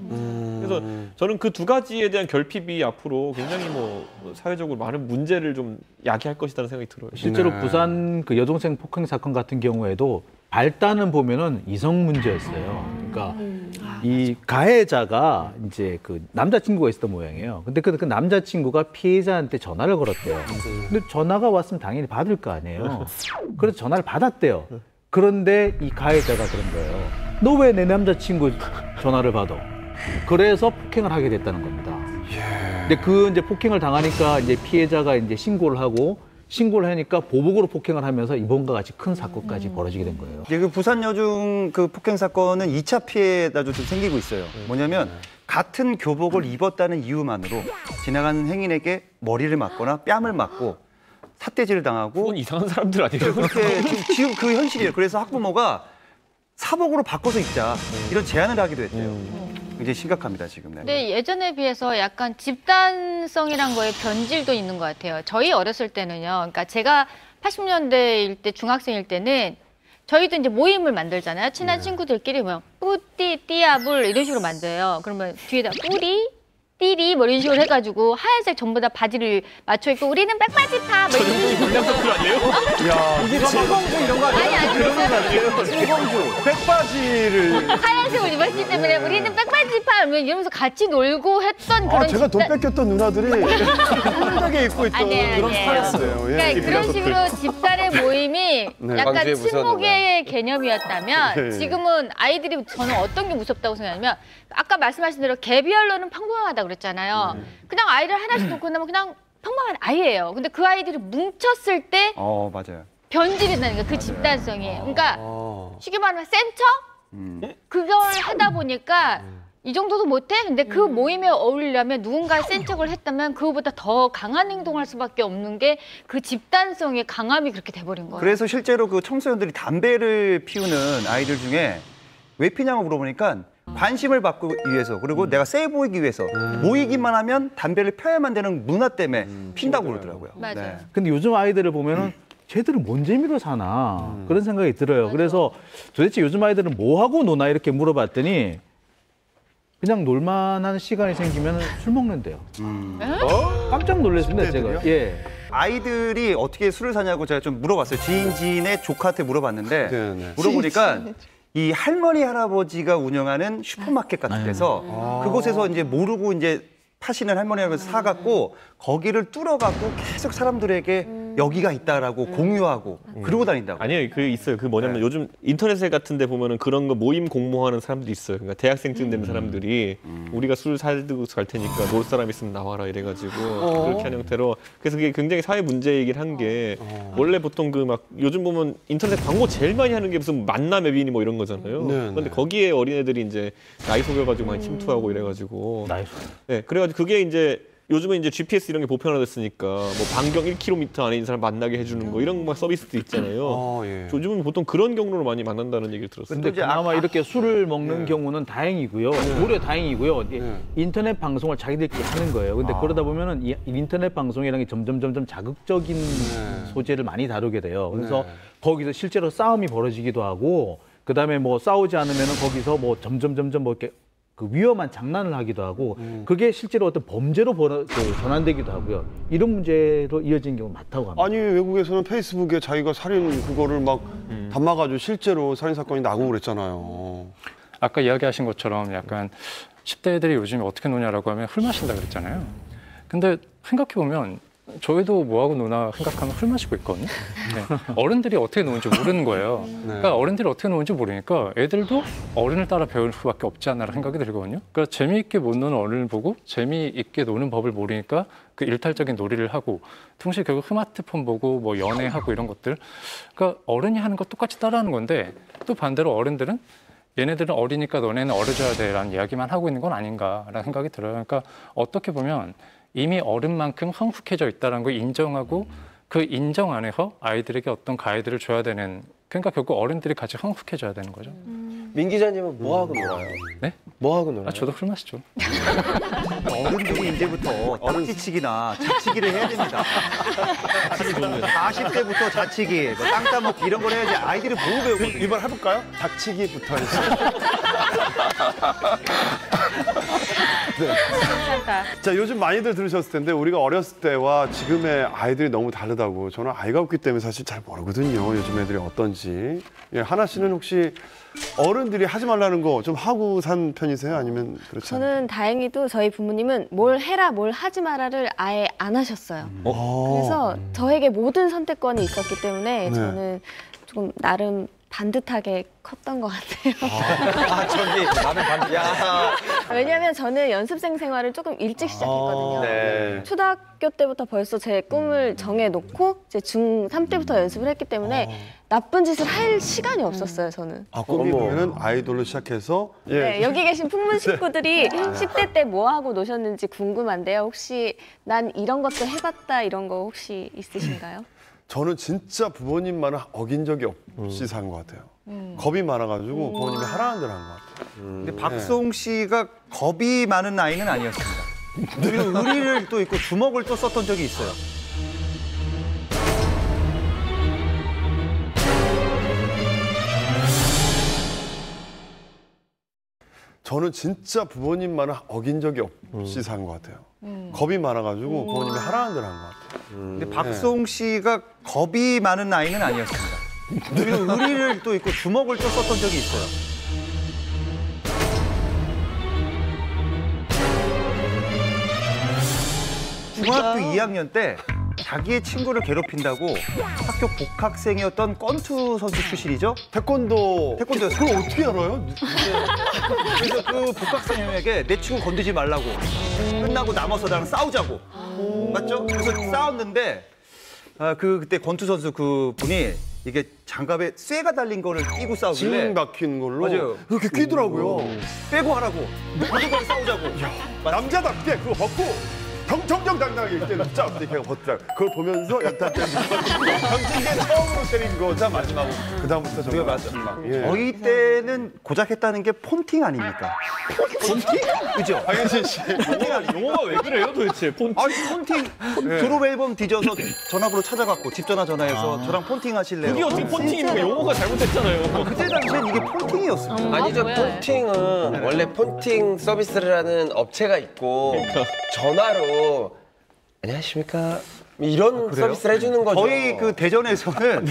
그래서 저는 그 두 가지에 대한 결핍이 앞으로 굉장히 뭐 사회적으로 많은 문제를 좀 야기할 것이라는 생각이 들어요. 실제로 부산 그 여동생 폭행 사건 같은 경우에도 발단은 보면은 이성 문제였어요. 그러니까 이 가해자가 이제 그 남자친구가 있었던 모양이에요. 근데 그 남자친구가 피해자한테 전화를 걸었대요. 근데 전화가 왔으면 당연히 받을 거 아니에요. 그래서 전화를 받았대요. 그런데 이 가해자가 그런 거예요. 너 왜 내 남자친구 전화를 받아? 그래서 폭행을 하게 됐다는 겁니다. 근데 그 이제 폭행을 당하니까 이제 피해자가 이제 신고를 하니까 보복으로 폭행을 하면서 이번과 같이 큰 사건까지 벌어지게 된 거예요. 이제 그 부산 여중 그 폭행 사건은 2차 피해도 좀 생기고 있어요. 뭐냐면 같은 교복을 입었다는 이유만으로 지나가는 행인에게 머리를 맞거나 뺨을 맞고 삿대질을 당하고. 그건 이상한 사람들 아니에요? 그렇게 지금 그 현실이에요. 그래서 학부모가 사복으로 바꿔서 입자 이런 제안을 하기도 했대요. 굉장히 심각합니다 지금. 네. 근데 예전에 비해서 약간 집단성이란 거에 변질도 있는 것 같아요. 저희 어렸을 때는요. 그러니까 제가 80년대일 때 중학생일 때는 저희도 이제 모임을 만들잖아요. 친한 친구들끼리 뭐 뿌띠, 띠아불 이런 식으로 만들어요. 그러면 뒤에다 뿌리, 띠리 뭐 이런 식으로 해가지고 하얀색 전부 다 바지를 맞춰 입고 우리는 백바지파 뭐 이런 식으로. 물량 서클 아니에요? 야, 이게 칠공주 이런 거 아니에요? 아니, 그런 거 같아요. 칠공주. 백바지를. 하얀색 옷 입었기 때문에 우리는 백바지파 이러면서 같이 놀고 했던 그런. 제가 돈 집단- 뺏겼던 누나들이 편하게 입고 있던 아니에요, 그런 아니에요. 스타일이었어요. 그러니까 그런 식으로 집단의 모임이 네. 약간 광주의 무서운 친목의 개념이었다면 네. 지금은 아이들이 저는 어떤 게 무섭다고 생각하냐면 아까 말씀하신 대로 개별로는 평범하다 그랬잖아요. 그냥 아이를 하나씩 놓고 나면 그냥 평범한 아이예요. 근데 그 아이들이 뭉쳤을 때 맞아요. 변질이 된다는 거예요. 그 집단성이. 그러니까 쉽게 말하면 센터? 그걸 하다 보니까 이 정도도 못해? 근데 그 모임에 어울리려면 누군가 센 척을 했다면 그거보다 더 강한 행동할 수밖에 없는 게 그 집단성의 강함이 그렇게 돼버린 거예요. 그래서 실제로 그 청소년들이 담배를 피우는 아이들 중에 왜 피냐고 물어보니까 관심을 받기 위해서, 그리고 내가 세 보이기 위해서 모이기만 하면 담배를 펴야만 되는 문화 때문에 핀다고 그러더라고요. 맞아요. 근데 요즘 아이들을 보면은 쟤들은 뭔 재미로 사나 그런 생각이 들어요. 그래서 도대체 요즘 아이들은 뭐 하고 노나 이렇게 물어봤더니 그냥 놀만한 시간이 생기면 술 먹는데요. 깜짝 놀랐습니다, 제가. 예. 아이들이 어떻게 술을 사냐고 제가 좀 물어봤어요. 지인의 조카한테 물어봤는데 네. 물어보니까 이 할머니 할아버지가 운영하는 슈퍼마켓 같은 데서 그곳에서 이제 모르고 이제 파시는 할머니 할아버지 사갖고 거기를 뚫어갖고 계속 사람들에게 여기가 있다라고 공유하고 그러고 다닌다고. 아니에요. 그 있어요. 그 뭐냐면 요즘 인터넷 같은 데 보면은 그런 거 모임 공모하는 사람들이 있어요. 그러니까 대학생쯤 되는 사람들이 우리가 술 사들고 갈 테니까 놀 사람 있으면 나와라 이래가지고 그렇게 하는 형태로. 그래서 그게 굉장히 사회 문제이긴 한 게 원래 보통 그 막 요즘 보면 인터넷 광고 제일 많이 하는 게 무슨 만남 앱이니 뭐 이런 거잖아요. 그런데 거기에 어린애들이 이제 나이 속여가지고 많이 침투하고 이래가지고. 나이 속. 네, 그래가지고 그게 이제 요즘은 이제 GPS 이런 게 보편화됐으니까 뭐 반경 1km 안에 있는 사람 만나게 해주는 거 이런 막 서비스도 있잖아요. 요즘은 보통 그런 경로로 많이 만난다는 얘기를 들었어요. 근데 그나마 이렇게 술을 먹는 경우는 다행이고요. 오히려 다행이고요. 인터넷 방송을 자기들끼리 하는 거예요. 근데 그러다 보면은 이 인터넷 방송이라는 게 점점 자극적인 소재를 많이 다루게 돼요. 그래서 거기서 실제로 싸움이 벌어지기도 하고, 그다음에 뭐 싸우지 않으면은 거기서 뭐 점점 뭐 이렇게 그 위험한 장난을 하기도 하고, 그게 실제로 어떤 범죄로 전환되기도 하고요. 이런 문제로 이어진 경우 많다고 합니다. 아니, 외국에서는 페이스북에 자기가 살인 그거를 막 담아가지고 실제로 살인 사건이 나고 그랬잖아요. 아까 이야기하신 것처럼 약간 10대들이 요즘에 어떻게 노냐라고 하면 술 마신다 그랬잖아요. 근데 생각해보면 저희도 뭐하고 노나 생각하면 술 마시고 있거든요. 네. 어른들이 어떻게 노는지 모르는 거예요. 그러니까 어른들이 어떻게 노는지 모르니까 애들도 어른을 따라 배울 수밖에 없지 않나라는 생각이 들거든요. 그러니까 재미있게 못 노는 어른을 보고 재미있게 노는 법을 모르니까 그 일탈적인 놀이를 하고 동시에 결국 스마트폰 보고 뭐 연애하고 이런 것들 그러니까 어른이 하는 거 똑같이 따라하는 건데 또 반대로 어른들은 얘네들은 어리니까 너네는 어려져야 돼라는 이야기만 하고 있는 건 아닌가라는 생각이 들어요. 그러니까 어떻게 보면 이미 어른만큼 성숙해져 있다는 걸 인정하고 그 인정 안에서 아이들에게 어떤 가이드를 줘야 되는 그러니까 결국 어른들이 같이 성숙해져야 되는 거죠. 민 기자님은 뭐 하고 놀아요? 네? 뭐 하고 놀아요? 저도 술 마시죠. 어른들이 이제부터 딱지치기나 자치기를 해야 됩니다. 40대부터 자치기, 뭐 땅 따먹기 이런 걸 해야지 아이들이 보고 배우거든요. 이번 해볼까요? 닥치기부터 해서. 괜찮다. 자, 요즘 많이들 들으셨을 텐데 우리가 어렸을 때와 지금의 아이들이 너무 다르다고. 저는 아이가 없기 때문에 사실 잘 모르거든요. 요즘 애들이 어떤지. 예, 하나 씨는 혹시 어른들이 하지 말라는 거 좀 하고 산 편이세요? 아니면 그렇지 않아요? 저는 다행히도 저희 부모님은 뭘 해라 뭘 하지 마라를 아예 안 하셨어요. 그래서 저에게 모든 선택권이 있었기 때문에 네. 저는 조금 나름 반듯하게 컸던 것 같아요. 나는 반대. 야. 왜냐하면 저는 연습생 생활을 조금 일찍 시작했거든요. 네. 초등학교 때부터 벌써 제 꿈을 정해놓고 이제 중3 때부터 연습을 했기 때문에 나쁜 짓을 할 시간이 없었어요, 저는. 아, 꿈이 보면은 아이돌로 시작해서 예. 네, 여기 계신 풍문 식구들이 10대 때 뭐 하고 노셨는지 궁금한데요. 혹시 난 이런 것도 해봤다 이런 거 혹시 있으신가요? 저는 진짜 부모님 말을 어긴 적이 없이 산 것 같아요. 겁이 많아가지고 부모님이 하라는 대로 한 것 같아요. 근데 박수홍 씨가 겁이 많은 아이는 아니었습니다. 그리고 의리를 또 있고 주먹을 또 썼던 적이 있어요. 저는 진짜 부모님 말을 어긴 적이 없이 산 것 같아요. 겁이 많아가지고 부모님이 하라는 대로 한 것 같아요. 근데 박수홍 씨가 겁이 많은 아이는 아니었습니다. 그리고 의리를 또 있고 주먹을 또 썼던 적이 있어요. 중학교 2학년 때 자기의 친구를 괴롭힌다고 학교 복학생이었던 권투 선수 출신이죠? 태권도였어요. 그걸 어떻게 알아요? 그래서 그 복학생에게 내 친구 건드지 말라고 끝나고 남아서 나랑 싸우자고 맞죠? 그래서 싸웠는데 그때 권투 선수 그 분이 이게 장갑에 쇠가 달린 거를 끼고 싸우길래 징 박힌 걸로 맞아요. 그렇게 끼더라고요. 빼고 하라고 누군가 싸우자고 남자답게 그거 벗고 정정당당하게 이렇게 쫙 이렇게 벗더라. 그걸 보면서 약간 전진계 처음으로 때린 거자 마지막으로. 그다음부터 정말 맞아. 저희 때는 고작 했다는 게 폰팅 아닙니까? 폰팅? 그죠? 박현신 씨. 용어가 왜 그래요 도대체? 폰팅? 아니 폰팅 졸업 앨범 뒤져서 전화번호 찾아갖고 집 전화해서 저랑 폰팅 하실래요? 그게 어떻게 폰팅입니까? 용어가 잘못됐잖아요. 그때 당시엔 이게 폰팅이었습니다. 아니죠. 폰팅은 원래 폰팅 서비스를 하는 업체가 있고 전화로 안녕하십니까 이런 서비스를 해주는 거죠. 저희 그 대전에서는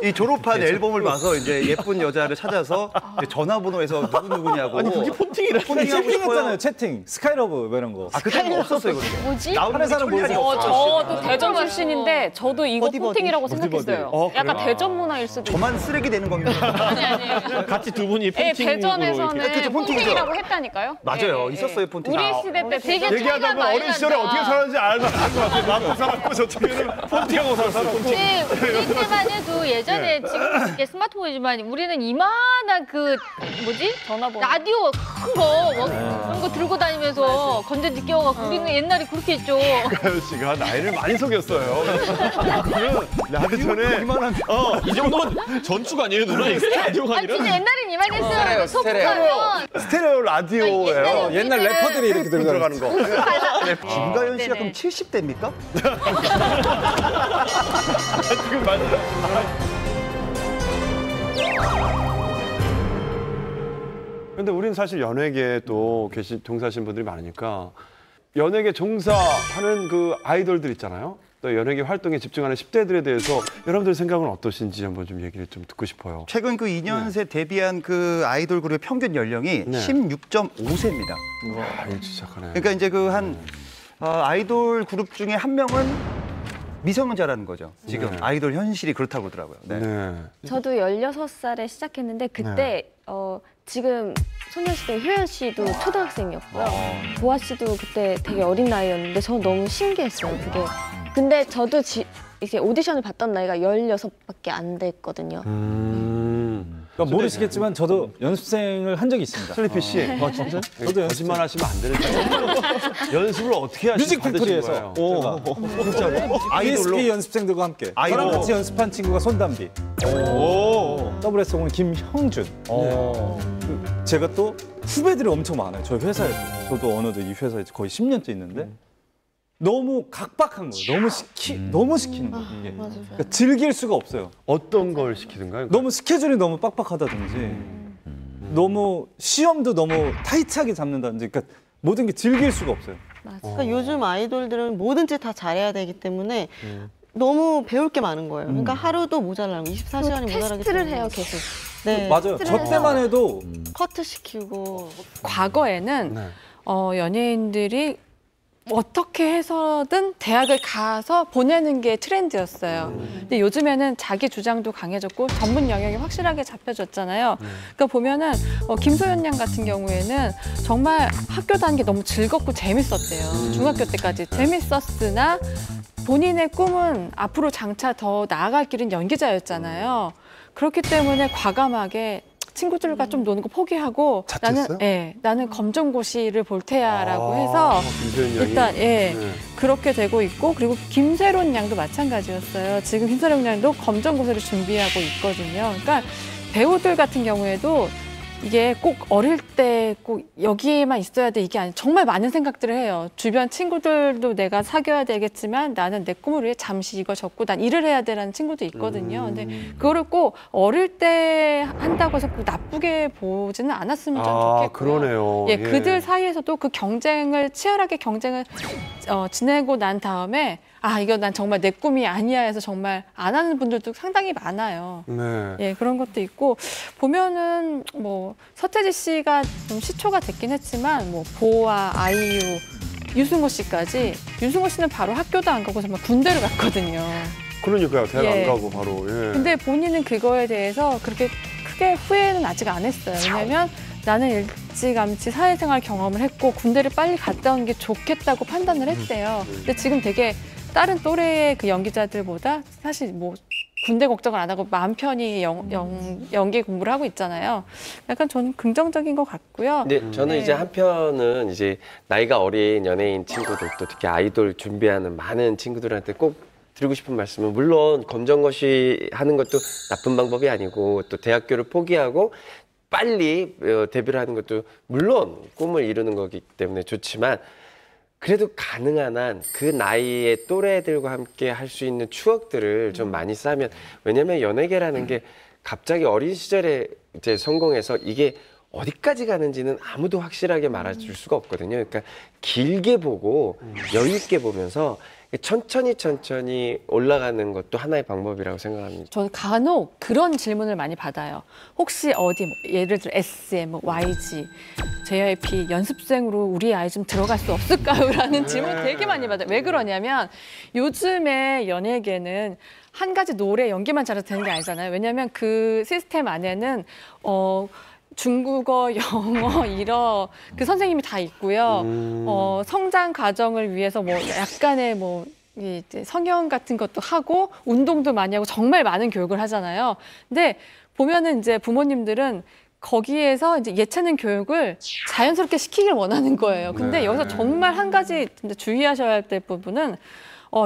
이 졸업한 앨범을 봐서 이제 예쁜 여자를 찾아서 이제 전화번호에서 누구냐고. 아니 그게 폰팅이라. 폰팅하고 채팅했잖아요. 채팅, 스카이러브 뭐 이런 거. 아 그때는 없었어요. 그때. 뭐지? 나오는 사람 천리안이 모르겠어. 없었어요. 저도 대전 출신인데 저도 이거 폰팅이라고 생각했어요. 약간 대전 문화일 수도 있어요. 저만 쓰레기 되는 겁니다. 아니에요. 같이 두 분이 네, 폰팅으로 대전에서는 그쵸, 폰팅이죠. 폰팅이라고 했다니까요. 맞아요. 예, 예. 있었어요 폰팅. 우리 시대 때 되게 얘기하다 보면 어린 시절에 어떻게 살았는지 알것 같아요. 나도 살았고 저쪽에는 폰팅하고 살았어. 근데 우리 때만 해도 예전에 지금 이렇게 스마트폰이지만 우리는 이만한 그 뭐지? 전화번호. 라디오 큰 거 그런 거 들고 다니면서 건전지 끼워갖고 우리는 옛날에 그렇게 했죠. 가연 씨가 나이를 많이 속였어요. 라디오에 이 정도는 전축 아니에요 누나? 이게 라디오가 아니 아니라? 진짜 옛날엔 이만했어요. 스테레오. 스테레오 라디오예요. 옛날 래퍼들이 이렇게 들어가는 거. 김가연 씨가 네네. 그럼 70대입니까? 지금 맞아요. 근데 우리는 사실 연예계에 또 종사하시는 분들이 많으니까 연예계 종사하는 그 아이돌들 있잖아요. 또 연예계 활동에 집중하는 10대들에 대해서 여러분들 생각은 어떠신지 한번 좀 얘기를 좀 듣고 싶어요. 최근 그 2년새 데뷔한 그 아이돌 그룹의 평균 연령이 16.5세입니다. 와, 일찍 시작하네. 그러니까 이제 그 한 아이돌 그룹 중에 한 명은 미성년자라는 거죠. 지금 아이돌 현실이 그렇다고 그러더라고요. 네. 네. 저도 16살에 시작했는데 그때 지금 소녀시대 효연 씨도 초등학생이었고요. 보아 씨도 그때 되게 어린 나이였는데 저는 너무 신기했어요. 그게. 근데 저도 이제 오디션을 봤던 나이가 16밖에 안 됐거든요. 그러니까 모르시겠지만 저도 연습생을 한 적이 있습니다. 슬리피 씨. 진짜? 저도 거짓말 하시면 안 되는데. 연습을 어떻게 하시는 뮤직 팩토리에서 진짜로? ESP 연습생들과 함께 저랑 같이 연습한 친구가 손담비, WS 공은 김형준. 제가 또 후배들이 엄청 많아요. 저희 회사에서. 저도 어느덧 이 회사에 거의 10년째 있는데 너무 각박한 거예요. 너무 시키는 거예요. 이게. 그러니까 즐길 수가 없어요. 어떤 걸 시키든가요? 너무 스케줄이 너무 빡빡하다든지 너무 시험도 너무 타이트하게 잡는다든지 그러니까 모든 게 즐길 수가 없어요. 그러니까 요즘 아이돌들은 뭐든지 다 잘해야 되기 때문에 너무 배울 게 많은 거예요. 그러니까 하루도 모자라는 24시간이 모자라기 때문에 테스트를 해요, 계속. 네. 맞아요. 저 때만 해도 커트 시키고. 과거에는 연예인들이 어떻게 해서든 대학을 가서 보내는 게 트렌드였어요. 근데 요즘에는 자기 주장도 강해졌고 전문 영역이 확실하게 잡혀졌잖아요. 그러니까 보면은 김소연 양 같은 경우에는 정말 학교 다니는 게 너무 즐겁고 재밌었대요. 중학교 때까지 재밌었으나 본인의 꿈은 앞으로 장차 더 나아갈 길은 연기자였잖아요. 그렇기 때문에 과감하게 친구들과 좀 노는 거 포기하고 나는 검정고시를 볼 테야라고 해서 일단 그렇게 되고 있고 그리고 김세론 양도 마찬가지였어요. 지금 김세론 양도 검정고시를 준비하고 있거든요. 그러니까 배우들 같은 경우에도 이게 꼭 어릴 때 꼭 여기에만 있어야 돼 이게 아니라 정말 많은 생각들을 해요. 주변 친구들도 내가 사귀어야 되겠지만 나는 내 꿈을 위해 잠시 이거 접고 난 일을 해야 되라는 친구도 있거든요. 근데 그거를 꼭 어릴 때 한다고 해서 꼭 나쁘게 보지는 않았으면 좀 좋겠고요. 그러네요. 예, 그들 사이에서도 그 경쟁을 치열하게 경쟁을 지내고 난 다음에 이거 난 정말 내 꿈이 아니야 해서 정말 안 하는 분들도 상당히 많아요. 예, 그런 것도 있고 보면은 뭐 서태지 씨가 좀 시초가 됐긴 했지만 뭐 보아, 아이유, 유승호 씨까지 유승호 씨는 바로 학교도 안 가고 정말 군대를 갔거든요. 그러니까요. 대학 안 가고 바로. 근데 본인은 그거에 대해서 그렇게 크게 후회는 아직 안 했어요. 왜냐면 나는 일찌감치 사회생활 경험을 했고 군대를 빨리 갔다 오는 게 좋겠다고 판단을 했대요. 근데 지금 되게 다른 또래의 그 연기자들보다 사실 뭐 군대 걱정을 안 하고 마음 편히 연기 공부를 하고 있잖아요. 약간 저는 긍정적인 것 같고요. 근데 저는 이제 한편은 이제 나이가 어린 연예인 친구들 또 특히 아이돌 준비하는 많은 친구들한테 꼭 드리고 싶은 말씀은 물론 검정고시 하는 것도 나쁜 방법이 아니고 또 대학교를 포기하고 빨리 데뷔를 하는 것도 물론 꿈을 이루는 거기 때문에 좋지만 그래도 가능한 한 그 나이의 또래들과 함께 할 수 있는 추억들을 좀 많이 쌓으면 왜냐면 연예계라는 게 갑자기 어린 시절에 이제 성공해서 이게 어디까지 가는지는 아무도 확실하게 말해줄 수가 없거든요. 그러니까 길게 보고 여유 있게 보면서 천천히 올라가는 것도 하나의 방법이라고 생각합니다. 저는 간혹 그런 질문을 많이 받아요. 혹시 어디 뭐 예를 들어 SM, YG, JYP 연습생으로 우리 아이 좀 들어갈 수 없을까요? 라는 질문 되게 많이 받아요. 왜 그러냐면 요즘에 연예계는 한 가지 노래 연기만 잘해도 되는 게 아니잖아요. 왜냐하면 그 시스템 안에는 중국어, 영어, 일어 그 선생님이 다 있고요. 성장 과정을 위해서 뭐 약간의 뭐 이제 성형 같은 것도 하고 운동도 많이 하고 정말 많은 교육을 하잖아요. 근데 보면은 이제 부모님들은 거기에서 이제 예체능 교육을 자연스럽게 시키길 원하는 거예요. 근데 여기서 정말 한 가지 주의하셔야 될 부분은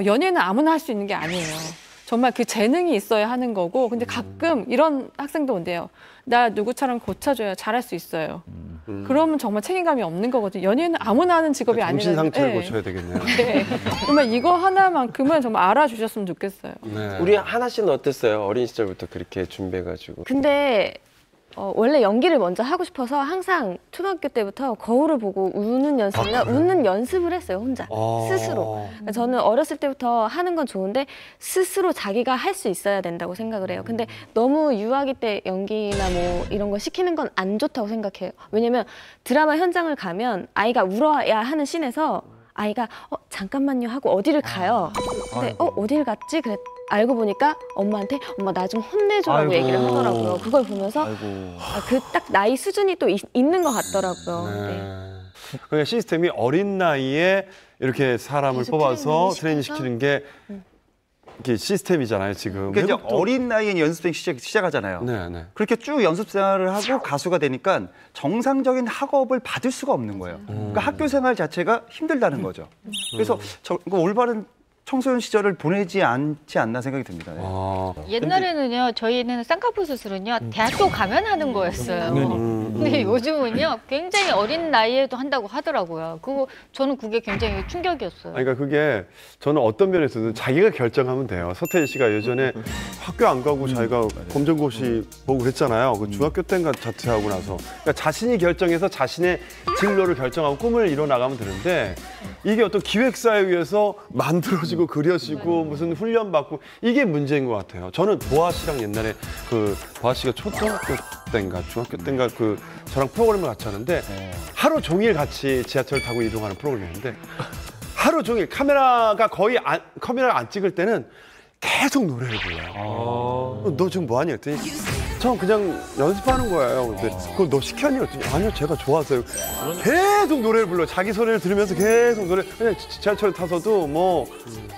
연예인은 아무나 할 수 있는 게 아니에요. 정말 그 재능이 있어야 하는 거고 근데 가끔 이런 학생도 온대요. 나 누구처럼 고쳐줘야 잘할 수 있어요. 그러면 정말 책임감이 없는 거거든요. 연예인은 아무나 하는 직업이 아니라 정신 상태를 고쳐야 되겠네요. 네. 정말 이거 하나만큼은 정말 알아주셨으면 좋겠어요. 우리 하나 씨는 어땠어요? 어린 시절부터 그렇게 준비해가지고. 근데 원래 연기를 먼저 하고 싶어서 항상 초등학교 때부터 거울을 보고 웃는 연습을 했어요, 혼자. 스스로. 저는 어렸을 때부터 하는 건 좋은데 스스로 자기가 할 수 있어야 된다고 생각을 해요. 근데 너무 유아기 때 연기나 뭐 이런 거 시키는 건 안 좋다고 생각해요. 왜냐면 드라마 현장을 가면 아이가 울어야 하는 씬에서 아이가 잠깐만요 하고 어디를 가요. 근데 어딜 갔지? 알고 보니까 엄마한테 엄마 나 좀 혼내줘라고 얘기를 하더라고요. 그걸 보면서 그 딱 나이 수준이 또 있는 것 같더라고요. 네. 그러니까 시스템이 어린 나이에 이렇게 사람을 뽑아서 트레이닝 시키는 게 이게 시스템이잖아요, 지금. 그러니까 이제 어린 나이에 연습생 시작하잖아요. 네. 그렇게 쭉 연습 생활을 하고 가수가 되니까 정상적인 학업을 받을 수가 없는 거예요. 그러니까 학교 생활 자체가 힘들다는 거죠. 그래서 올바른 청소년 시절을 보내지 않지 않나 생각이 듭니다. 네. 옛날에는요, 저희는 쌍꺼풀 수술은요, 대학교 가면 하는 거였어요. 근데 요즘은요, 굉장히 어린 나이에도 한다고 하더라고요. 저는 그게 굉장히 충격이었어요. 그러니까 그게 저는 어떤 면에서는 자기가 결정하면 돼요. 서태지 씨가 예전에 학교 안 가고 자기가 검정고시 보고 그랬잖아요. 그 중학교 때인가 자퇴하고 나서. 그러니까 자신이 결정해서 자신의 진로를 결정하고 꿈을 이뤄 나가면 되는데 이게 어떤 기획사에 의해서 만들어지고 그려지고 무슨 훈련 받고 이게 문제인 것 같아요. 저는 보아 씨랑 옛날에 보아 씨가 초등학교 때인가 중학교 때인가 저랑 프로그램을 같이 하는데 하루 종일 같이 지하철 타고 이동하는 프로그램이었는데 하루 종일 카메라가 안 찍을 때는 계속 노래를 불러요. 너 지금 뭐하니? 했더니 저 그냥 연습하는 거예요. 근데 그걸 너 시켰니? 했더니 아니요, 제가 좋아서요. 계속 노래를 불러요. 자기 소리를 들으면서 계속 그냥 지하철 타서도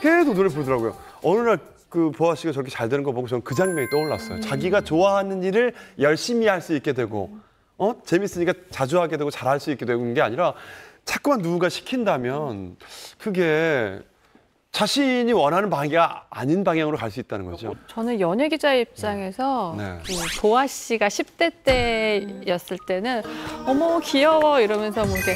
계속 노래를 부르더라고요. 어느 날 보아 씨가 저렇게 잘 되는 거 보고 저는 그 장면이 떠올랐어요. 자기가 좋아하는 일을 열심히 할 수 있게 되고 재밌으니까 자주 하게 되고 잘할 수 있게 되는 게 아니라 자꾸만 누군가 시킨다면 그게 자신이 원하는 방향이 아닌 방향으로 갈 수 있다는 거죠. 저는 연예 기자의 입장에서 보아 씨가 10대 때였을 때는 어머 귀여워 이러면서 이렇게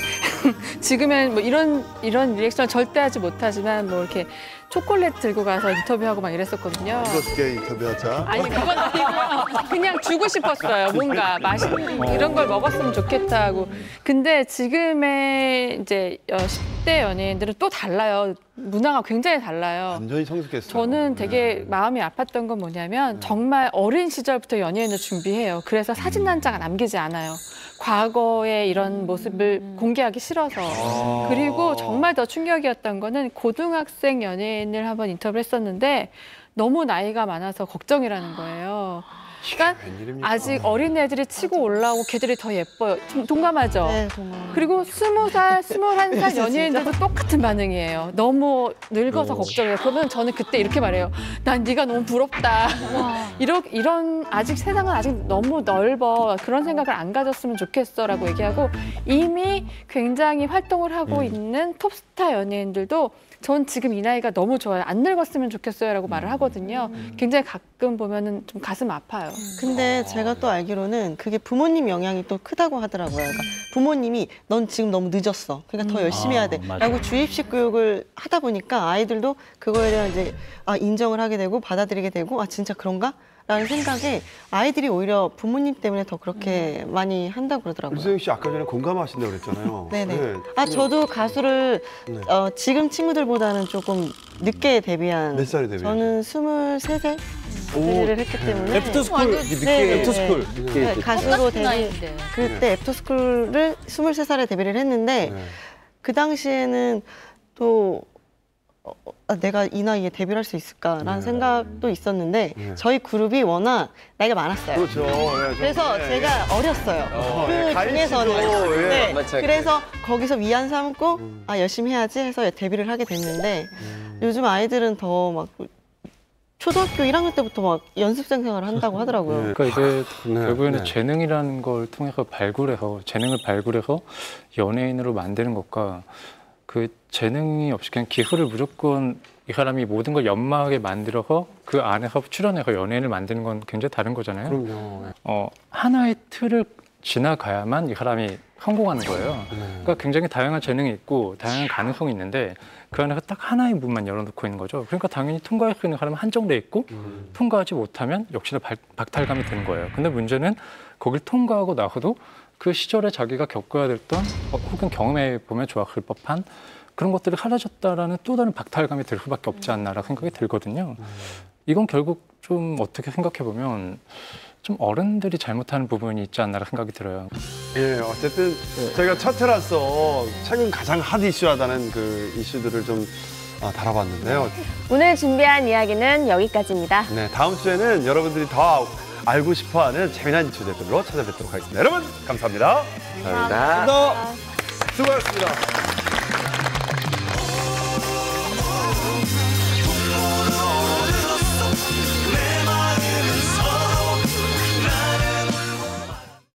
지금은 이런 리액션 절대 하지 못하지만 이렇게 초콜릿 들고 가서 인터뷰하고 막 이랬었거든요. 즐겁게 인터뷰하자. 아니 그건 아니고요. 그냥 주고 싶었어요. 뭔가 맛있는 이런 걸 먹었으면 좋겠다 하고. 근데 지금의 이제 10대 연예인들은 또 달라요. 문화가 굉장히 달라요. 완전히 성숙했어요. 저는 되게 마음이 아팠던 건 뭐냐면 정말 어린 시절부터 연예인을 준비해요. 그래서 사진 한 장 남기지 않아요. 과거의 이런 모습을 공개하기 싫어서. 그리고 정말 더 충격이었던 거는 고등학생 연예인을 한번 인터뷰를 했었는데 너무 나이가 많아서 걱정이라는 거예요. 그러니까 아직 어린 애들이 치고 올라오고 걔들이 더 예뻐요. 동감하죠? 네, 동감. 그리고 20살, 21살 연예인들도 똑같은 반응이에요. 너무 늙어서 걱정해요. 그러면 저는 그때 이렇게 말해요. 난 네가 너무 부럽다. 이런 아직 세상은 아직 너무 넓어. 그런 생각을 안 가졌으면 좋겠어라고 얘기하고 이미 굉장히 활동을 하고 있는 톱스타 연예인들도 전 지금 이 나이가 너무 좋아요. 안 늙었으면 좋겠어요라고 말을 하거든요. 굉장히 가끔 보면은 좀 가슴 아파요. 근데 제가 또 알기로는 그게 부모님 영향이 또 크다고 하더라고요. 그러니까 부모님이 넌 지금 너무 늦었어. 그러니까 더 열심히 해야 돼. 라고 주입식 교육을 하다 보니까 아이들도 그거에 대한 이제 인정을 하게 되고 받아들이게 되고 진짜 그런가? 라는 생각에 아이들이 오히려 부모님 때문에 더 그렇게 많이 한다고 그러더라고요. 유세윤 씨 아까 전에 공감하신다고 그랬잖아요. 네네. 저도 가수를 지금 친구들보다는 조금 늦게 데뷔한. 몇 살에 데뷔했어요? 저는 23세 데뷔를 했기 때문에. 애프터스쿨. 애프터스쿨. 네, 가수로 데뷔. 그때 애프터스쿨을 23살에 데뷔를 했는데 그 당시에는 또 내가 이 나이에 데뷔를 할 수 있을까라는 생각도 있었는데 저희 그룹이 워낙 나이가 많았어요. 그렇죠. 그래서 제가 어렸어요. 그 중에서는. 그래서 거기서 위안 삼고 열심히 해야지 해서 데뷔를 하게 됐는데 요즘 아이들은 더 막 초등학교 1학년 때부터 막 연습생 생활을 한다고 하더라고요. 그러니까 이게 결국에는 재능이라는 걸 통해서 재능을 발굴해서 연예인으로 만드는 것과 그 재능이 없이 그냥 기술을 무조건 이 사람이 모든 걸 연마하게 만들어서 그 안에서 출연해서 연예인을 만드는 건 굉장히 다른 거잖아요. 그럼요. 하나의 틀을 지나가야만 이 사람이 성공하는 거예요. 그러니까 굉장히 다양한 재능이 있고 다양한 가능성이 있는데 그 안에서 딱 하나의 문만 열어놓고 있는 거죠. 그러니까 당연히 통과할 수 있는 사람은 한정돼 있고 통과하지 못하면 역시나 박탈감이 드는 거예요. 근데 문제는 거길 통과하고 나서도 그 시절에 자기가 겪어야 됐던 혹은 경험해 보면 좋았을 법한 그런 것들이 사라졌다라는 또 다른 박탈감이 들 수밖에 없지 않나라는 생각이 들거든요. 이건 결국 좀 어떻게 생각해 보면 좀 어른들이 잘못하는 부분이 있지 않나라는 생각이 들어요. 예, 어쨌든 저희가 첫 회라서 최근 가장 핫 이슈하다는 그 이슈들을 좀 다뤄봤는데요. 오늘 준비한 이야기는 여기까지입니다. 네, 다음 주에는 여러분들이 더 알고 싶어하는 재미난 주제들로 찾아뵙도록 하겠습니다. 여러분 감사합니다. 감사합니다. 수고하셨습니다.